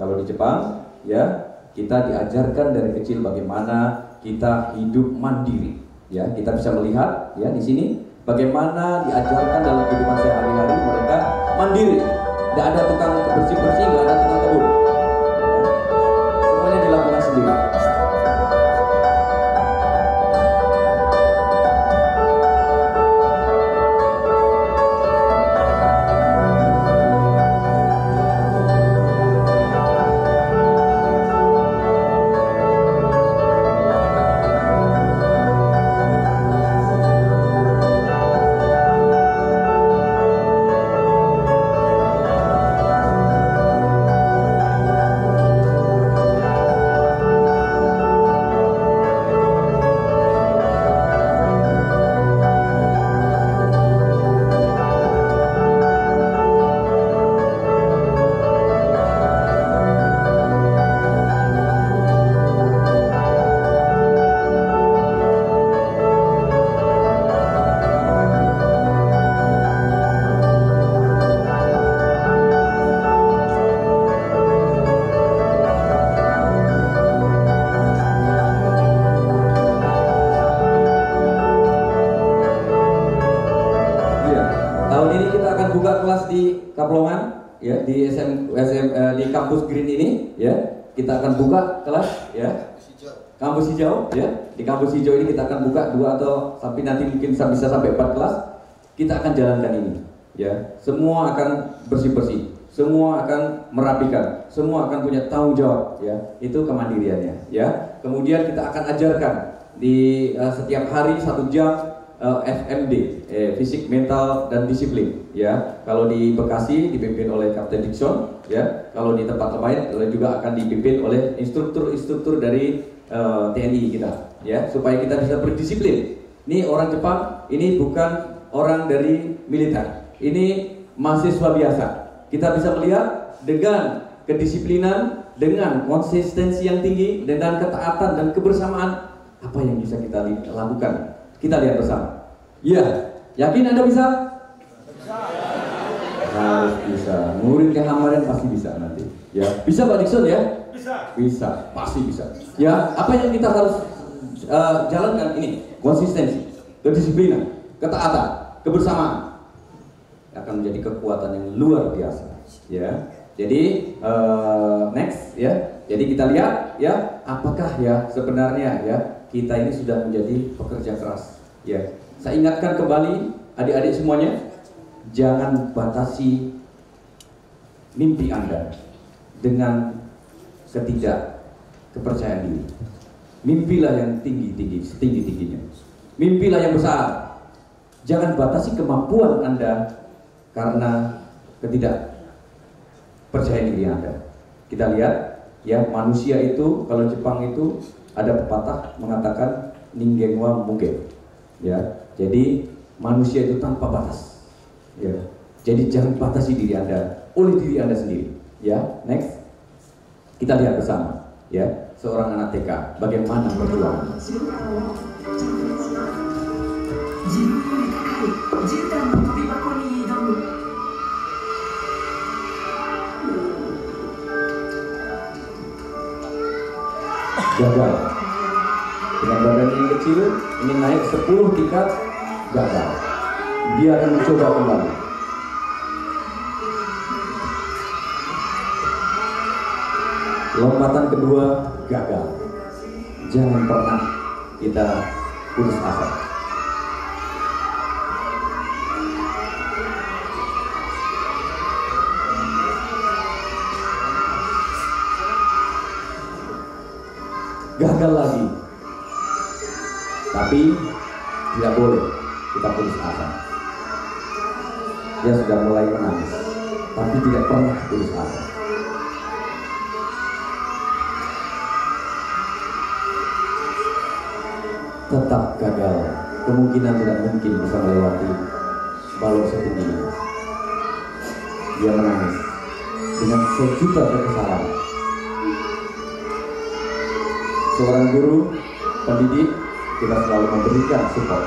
Kalau di Jepang, ya kita diajarkan dari kecil bagaimana kita hidup mandiri. Ya, kita bisa melihat ya di sini bagaimana diajarkan dalam kehidupan sehari-hari mereka mandiri. Tidak ada tukang bersih-bersih, nggak ada tukang kebun. Semuanya dilakukan sendiri. Di kampus Green ini ya kita akan buka kelas ya kampus hijau ya. Di kampus hijau ini kita akan buka 2 atau sampai nanti mungkin bisa sampai 4 kelas. Kita akan jalankan ini ya. Semua akan bersih-bersih, semua akan merapikan, semua akan punya tanggung jawab ya. Itu kemandiriannya ya. Kemudian kita akan ajarkan di setiap hari 1 jam FMD, fisik, mental, dan disiplin ya. Kalau di Bekasi dipimpin oleh Kapten Dixon ya. Kalau di tempat lain juga akan dipimpin oleh instruktur dari TNI kita ya, supaya kita bisa berdisiplin. Ini orang Jepang, ini bukan orang dari militer ini mahasiswa biasa. Kita bisa melihat dengan kedisiplinan, dengan konsistensi yang tinggi, dengan ketaatan dan kebersamaan, apa yang bisa kita lakukan. Kita lihat bersama. Ya, yakin Anda bisa? Harus bisa. Murid yang Hamadan pasti bisa nanti. Ya, bisa Pak Dikson ya? Bisa, pasti bisa. Ya, apa yang kita harus jalankan ini? Konsistensi, kedisiplinan, ketaatan, kebersamaan akan menjadi kekuatan yang luar biasa. Ya, jadi next ya. Jadi kita lihat ya, apakah ya sebenarnya ya kita ini sudah menjadi pekerja keras. Ya, saya ingatkan kembali adik-adik semuanya, jangan batasi mimpi Anda dengan kepercayaan diri. Mimpilah yang tinggi-tinggi, setinggi-tingginya. Mimpilah yang besar. Jangan batasi kemampuan Anda karena ketidakpercayaan diri Anda. Kita lihat ya, manusia itu kalau Jepang itu ada pepatah mengatakan ningen wa mugen. Ya, jadi manusia itu tanpa batas. Ya, jadi jangan batasi diri Anda oleh diri Anda sendiri. Ya, next kita lihat bersama. Ya, seorang anak TK bagaimana berjuang. Gagal. Dengan badan yang kecil ingin naik 10 tingkat, gagal. Dia akan mencoba kembali. Lompatan kedua gagal. Jangan pernah kita putus asa. Gagal lagi. Tapi tidak boleh kita putus asa. Dia sudah mulai menangis, tapi tidak pernah putus asa. Tetap gagal, kemungkinan tidak mungkin bisa melewati balok setinggi ini. Dia menangis dengan sejuta kekesalan. Seorang guru, pendidik, kita selalu memberikan support.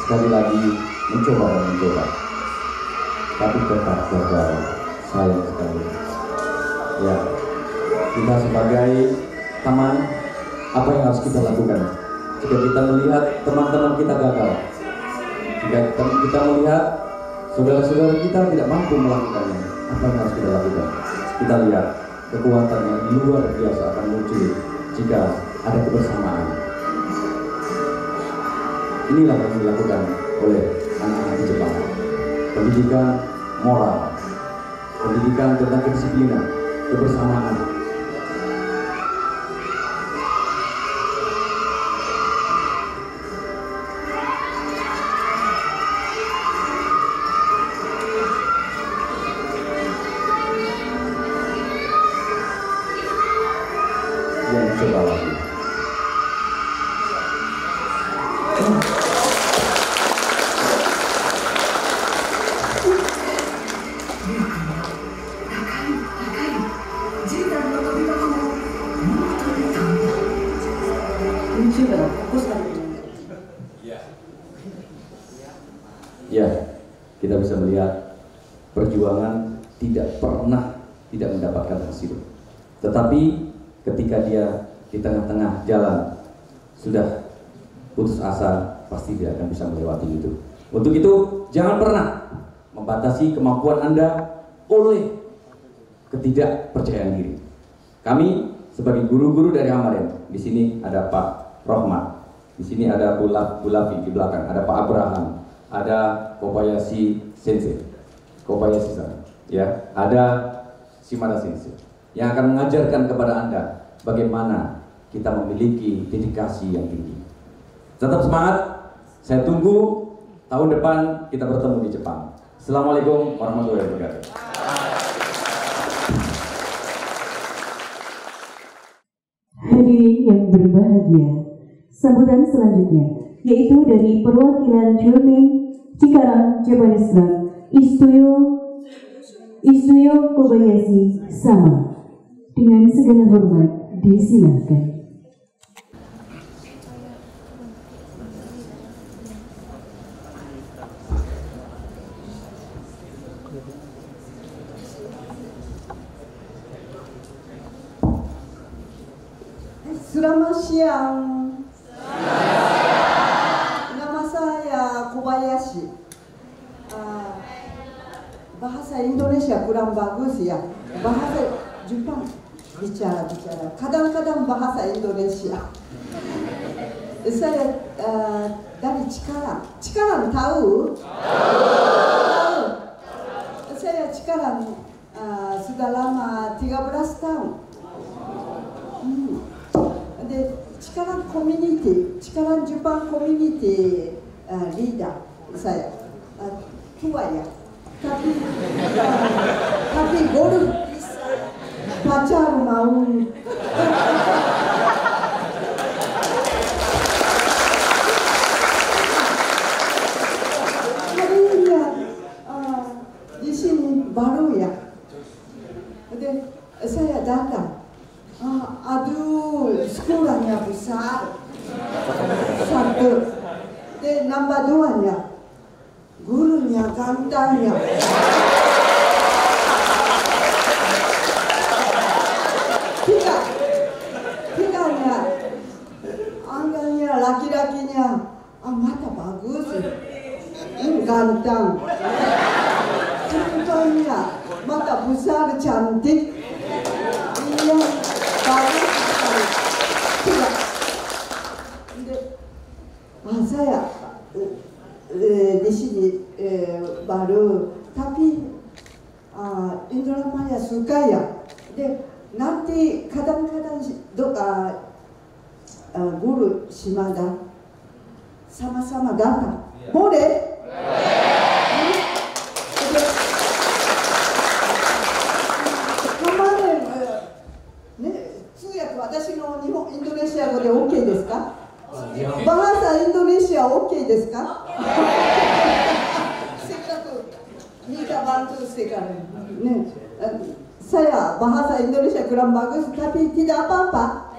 Sekali lagi mencoba dan mencoba, tapi tetap gagal. Sayang sekali. Ya, kita sebagai teman, apa yang harus kita lakukan? Jika kita melihat teman-teman kita gagal, jika kita melihat saudara-saudara kita tidak mampu melakukannya, apa yang harus kita lakukan? Kita lihat kekuatan yang luar biasa akan muncul jika ada kebersamaan. Inilah yang dilakukan oleh anak-anak di Jepang. Pendidikan moral, pendidikan tentang kedisiplinan, kebersamaan. Yang coba lagi. Ya, kita bisa melihat perjuangan tidak pernah tidak mendapatkan hasil. Tetapi ketika dia di tengah-tengah jalan sudah putus asa, pasti dia akan bisa melewati itu. Untuk itu, jangan pernah membatasi kemampuan Anda oleh ketidakpercayaan diri. Kami sebagai guru-guru dari Hamadan, di sini ada Pak Rohmat, di sini ada Bu Lavi di belakang, ada Pak Abraham, ada Kobayashi Sensei, ya, ada Shimada Sensei, yang akan mengajarkan kepada Anda bagaimana kita memiliki dedikasi yang tinggi. Tetap semangat, saya tunggu tahun depan kita bertemu di Jepang. Assalamualaikum warahmatullahi wabarakatuh. Hadirin yang berbahagia, Sambutan selanjutnya yaitu dari perwakilan Julmi Cikarang Japanese Bank Isuyo Kobayashi sama. Dengan segala hormat disilakan. Selamat siang. Nama saya Kobayashi. Bahasa Indonesia kurang bagus ya. Bahasa Jepang bicara. Kadang-kadang bahasa Indonesia. Saya dari Cikarang. Cikarang tahu? Tahu. Saya Cikarang sudah lama 13 tahun. Cikarang community, Cikarang Jepang community leader saya. Tua ya. Tapi golf bisa, pacar mau. Harinya di sini baru ya. Saya datang. Aduh, sekolahnya besar. Satu. Dan nomor 2-nya, gurunya ganteng ya. Tiganya, angganya laki-lakinya, mata bagus, ganteng. Contohnya, mata besar cantik. Iya, bagus sekali. Tidak. Saya di sini baru, tapi Indramayu suka ya. Nanti kadang-kadang guru Shimada sama-sama datang. Boleh? Kemarin,通訳私のインドネシア語で OK ですか? Bahasa Indonesia OK ですか?せっかくminta bantu sekali. Saya bahasa Indonesia kurang bagus, tapi tidak apa-apa.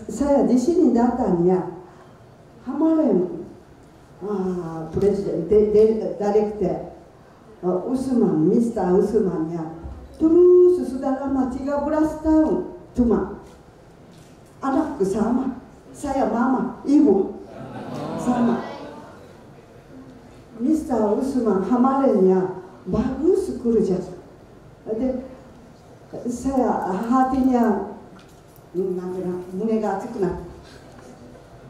Saya di sini datangnya, kemarin Presiden Director Usman, Mr. Usman ya, terus sudah lama 13 tahun, cuma anakku sama, saya mama, ibu sama. Mr. Usman kemarinnya bagus kerja. Saya hatinya munega atsuku na.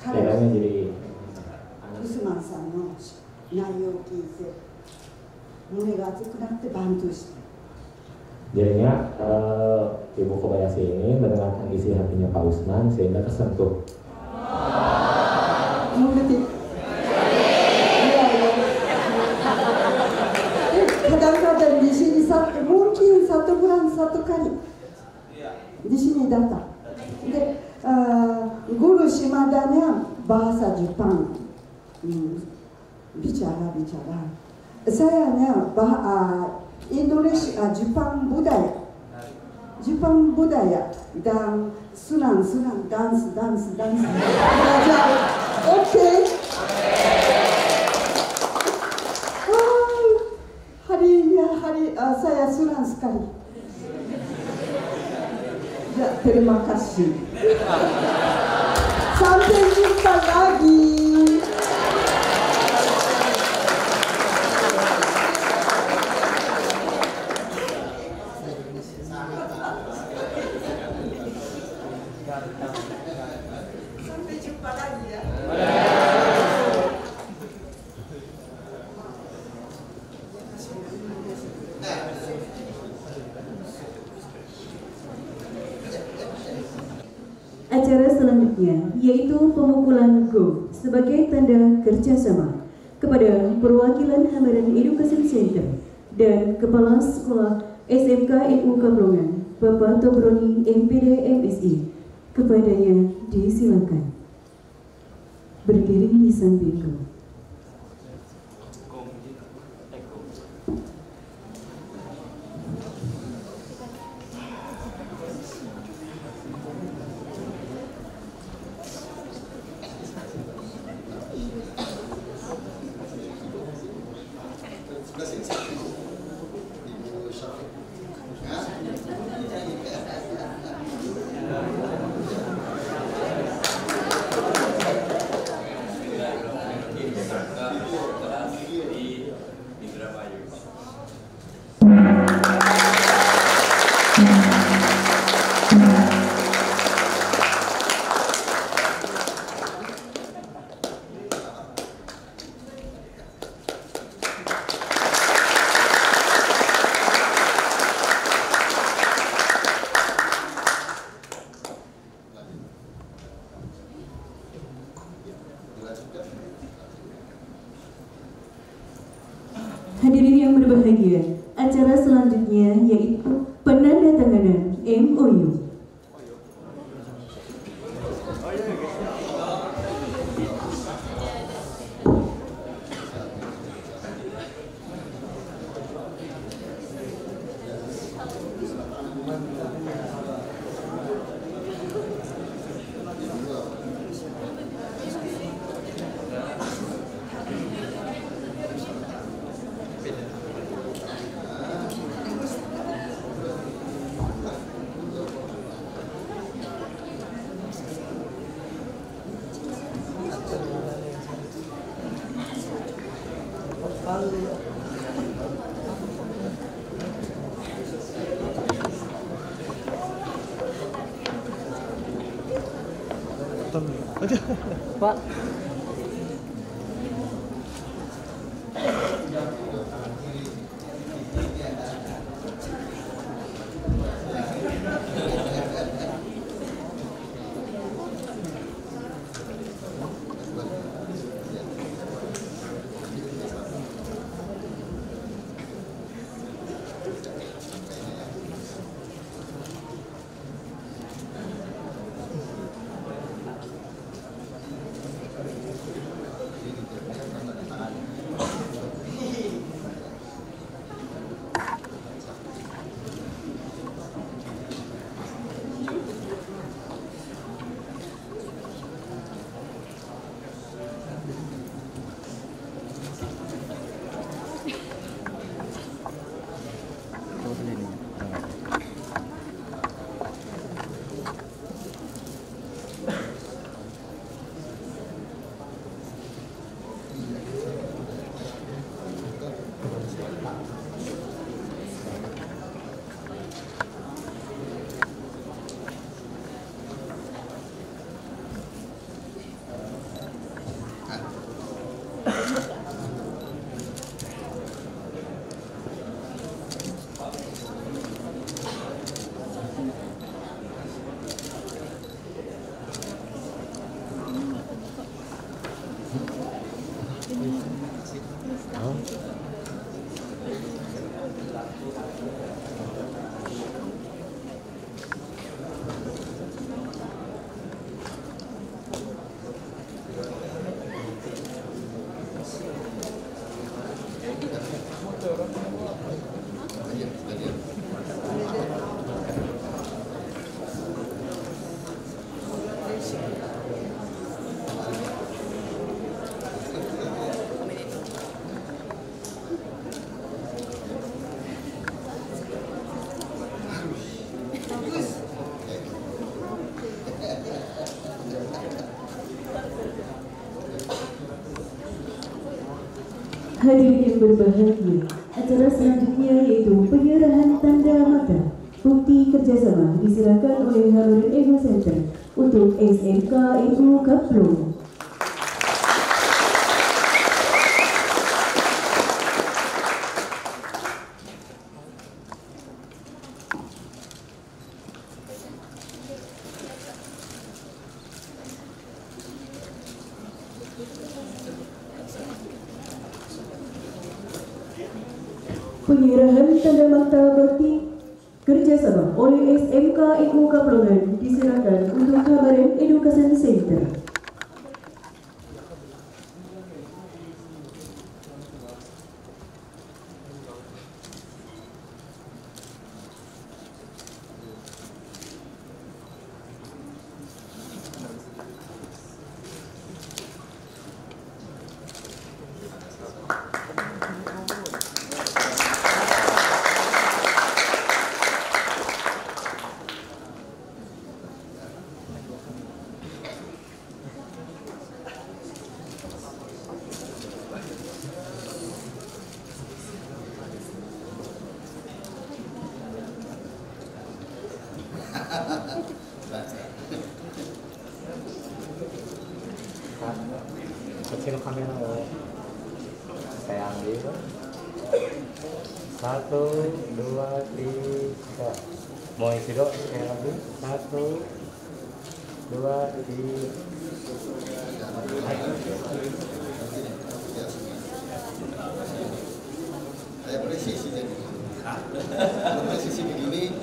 Jadi Usman san no naiyou kiite munega atsuku natte bantu shite. Jadinya Ibu Kobayashi ini mendengarkan isi hatinya Pak Usman sehingga tersentuh. Kadang-kadang di sini mungkin 1 bulan 1 kali di sini datang. Guru Shimadanya bahasa Jepang bicara. Sayanya Indonesia Jepang budaya dan senang dance belajar. Oke. Hari saya senang sekali. Ya, terima kasih. Sampai jumpa lagi. Sampai jumpa lagi ya. Acara selanjutnya yaitu pemukulan go sebagai tanda kerjasama kepada perwakilan Hamaran Education Center dan Kepala Sekolah SMK NU Kablongan Bapak Tambroni MPD MSI. Kepadanya disilakan. Berdiri di sampingku. Hadirin yang berbahagia, acara selanjutnya yaitu penandatanganan MOU. Pak. Hadirin yang berbahagia, acara selanjutnya yaitu penyerahan tanda mata bukti kerjasama diserahkan oleh Harun Ego Center untuk SMK NU Kaplong. Penyerahan tanda mata bakti kerjasama oleh SMK NU Kapelongan diserahkan untuk Kabaret Education Center. Kecil kamera saya ambil 1, 2, 3 mau isi dok sekali lagi 1, 2, 3 saya presisi jadi presisi begini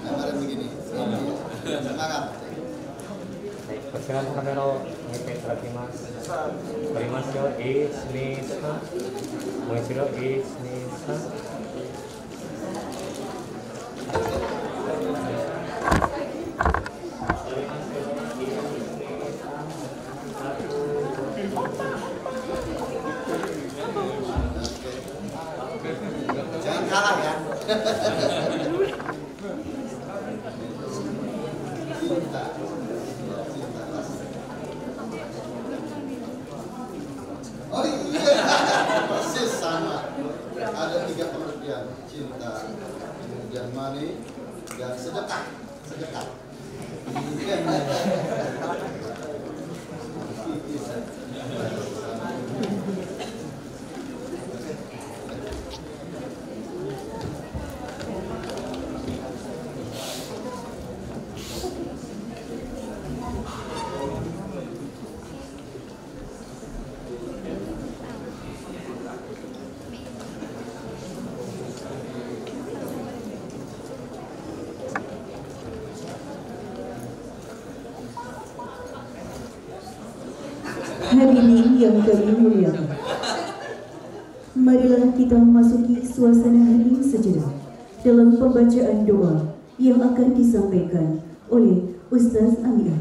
kemarin begini semangat. Persilakan kamera ngepet lagi mas. Primasyo Isnisa, Moisiro Isnisa. Jangan kalah ya. Oh iya, persis sama. Ada 3 pengertian: cinta, kemudian money, dan sedekah. Sedekah. Hadirin yang kami muliakan, marilah kita memasuki suasana hening sejenak dalam pembacaan doa yang akan disampaikan oleh Ustaz Amir.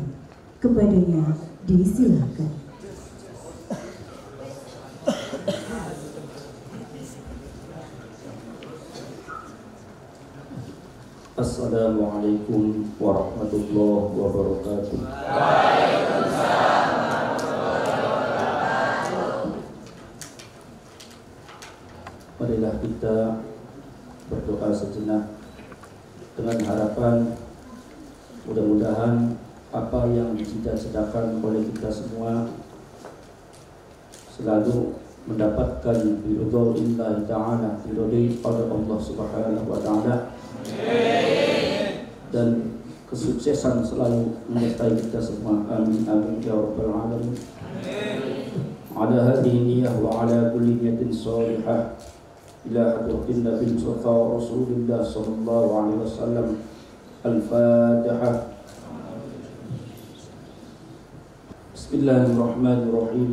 Kepadanya disilakan. Assalamualaikum warahmatullahi wabarakatuh. Marilah kita berdoa sejenak dengan harapan mudah-mudahan apa yang dicita-citakan oleh kita semua selalu mendapatkan biridhoillah ta'ala, diridhoi oleh Allah Subhanahu wa ta'ala, dan kesuksesan selalu menyertai kita semua. Amin amin ya rabbal alamin. Ala hadhihi niyyah wa ala kulli niyatin shalihah ila hadratin Nabi Mustafa Rasulullah sallallahu alaihi wasallam. Al-Fatihah. Bismillahirrahmanirrahim.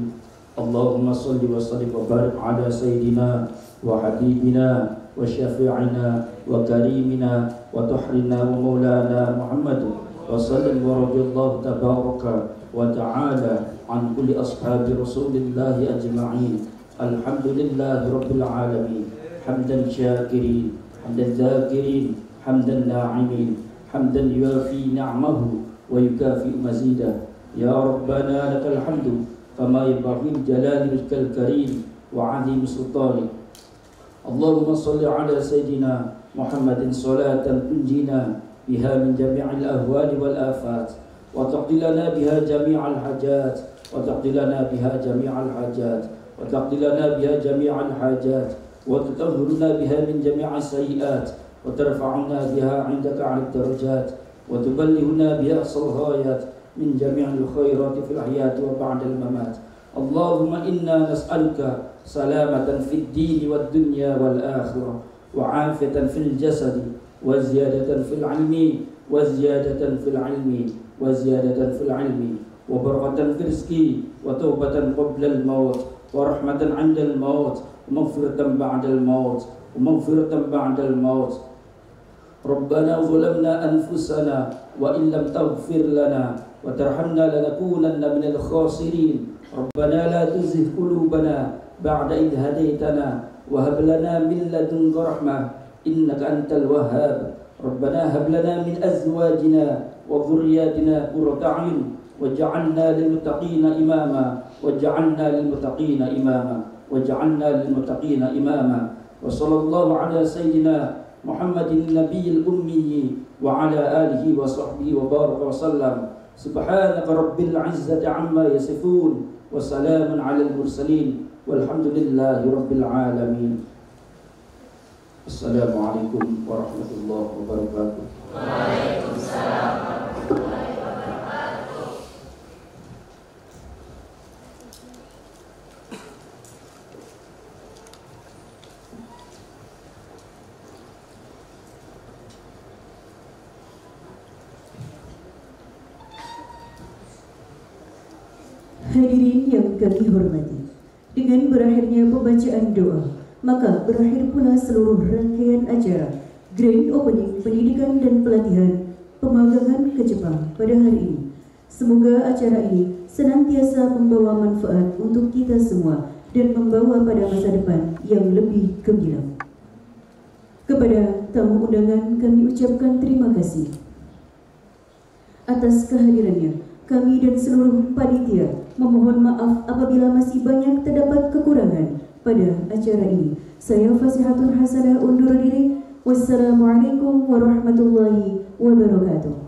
Allahumma salli wa sallim wa barik ala sayyidina wa habibina wa syafi'ina wa karimina wa tuhrina wa maulana Muhammad wa sallim wa radiyallahu tabaraka wa ta'ala an kulli ashabi Rasulillah ajma'in. Alhamdulillahi rabbil alamin. Hamdan syakirin, hamdan zakirin, hamdan na'imin, hamdan yuafi ni'amahu wa yukafi mazidah. Ya Rabbana lakal hamdu kama yanbaghi jalali wajhikal karim wa 'azimi sultanik. Allahumma salli ala sayyidina Muhammadin salatan tunjina biha min jami'il ahwali wal afat wa taqdi lana biha jami'al hajat wa taqdi lana biha jami'al hajat wa taqdi lana biha jami'al hajat wa tutahhiruna biha min jami'as sayyi'at wa tarfa'una biha 'indaka 'ala darajat wa tuballighuna biha aqsal ghayat min jami'il khairati fil hayati wa ba'dal mamat. Allahumma inna nas'aluka salamatan fid dini wad dunya wal akhirah wa 'afiyatan fil jasadi وزيادة في العلم وزيادة في العلم وزيادة في العلم وبركة في الرزق وتوبة قبل الموت ورحمة عند الموت ومغفرة بعد الموت ومغفرة بعد الموت. ربنا ظلمنا أنفسنا وإن لم تغفر لنا وترحمنا لنكونن من الخاسرين. ربنا لا تزغ قلوبنا بعد إذ هديتنا وهب لنا من لدنك رحمة إنك أنت الوهاب. ربنا هب لنا من أزواجنا وذرياتنا قرة أعين وجعلنا للمتقين إماما وجعلنا للمتقين إماما وجعلنا للمتقين إماما. وصلى الله على سيدنا محمد النبي الأمي وعلى آله وصحبه وبارك وسلم. سبحانك رب العزة عما يصفون وسلام على المرسلين والحمد لله رب العالمين. السلام عليكم ورحمة الله وبركاته. وعليكم السلام ورحمة الله وبركاته. Hadirin yang kami hormati, dengan berakhirnya pembacaan doa, maka berakhir pula seluruh rangkaian acara Grand Opening Pendidikan dan Pelatihan Pemagangan ke Jepang pada hari ini. Semoga acara ini senantiasa membawa manfaat untuk kita semua dan membawa pada masa depan yang lebih gemilang. Kepada tamu undangan kami ucapkan terima kasih atas kehadirannya. Kami dan seluruh panitia memohon maaf apabila masih banyak terdapat kekurangan pada acara ini. Saya Fasihatun Hasanah undur diri. Wassalamualaikum warahmatullahi wabarakatuh.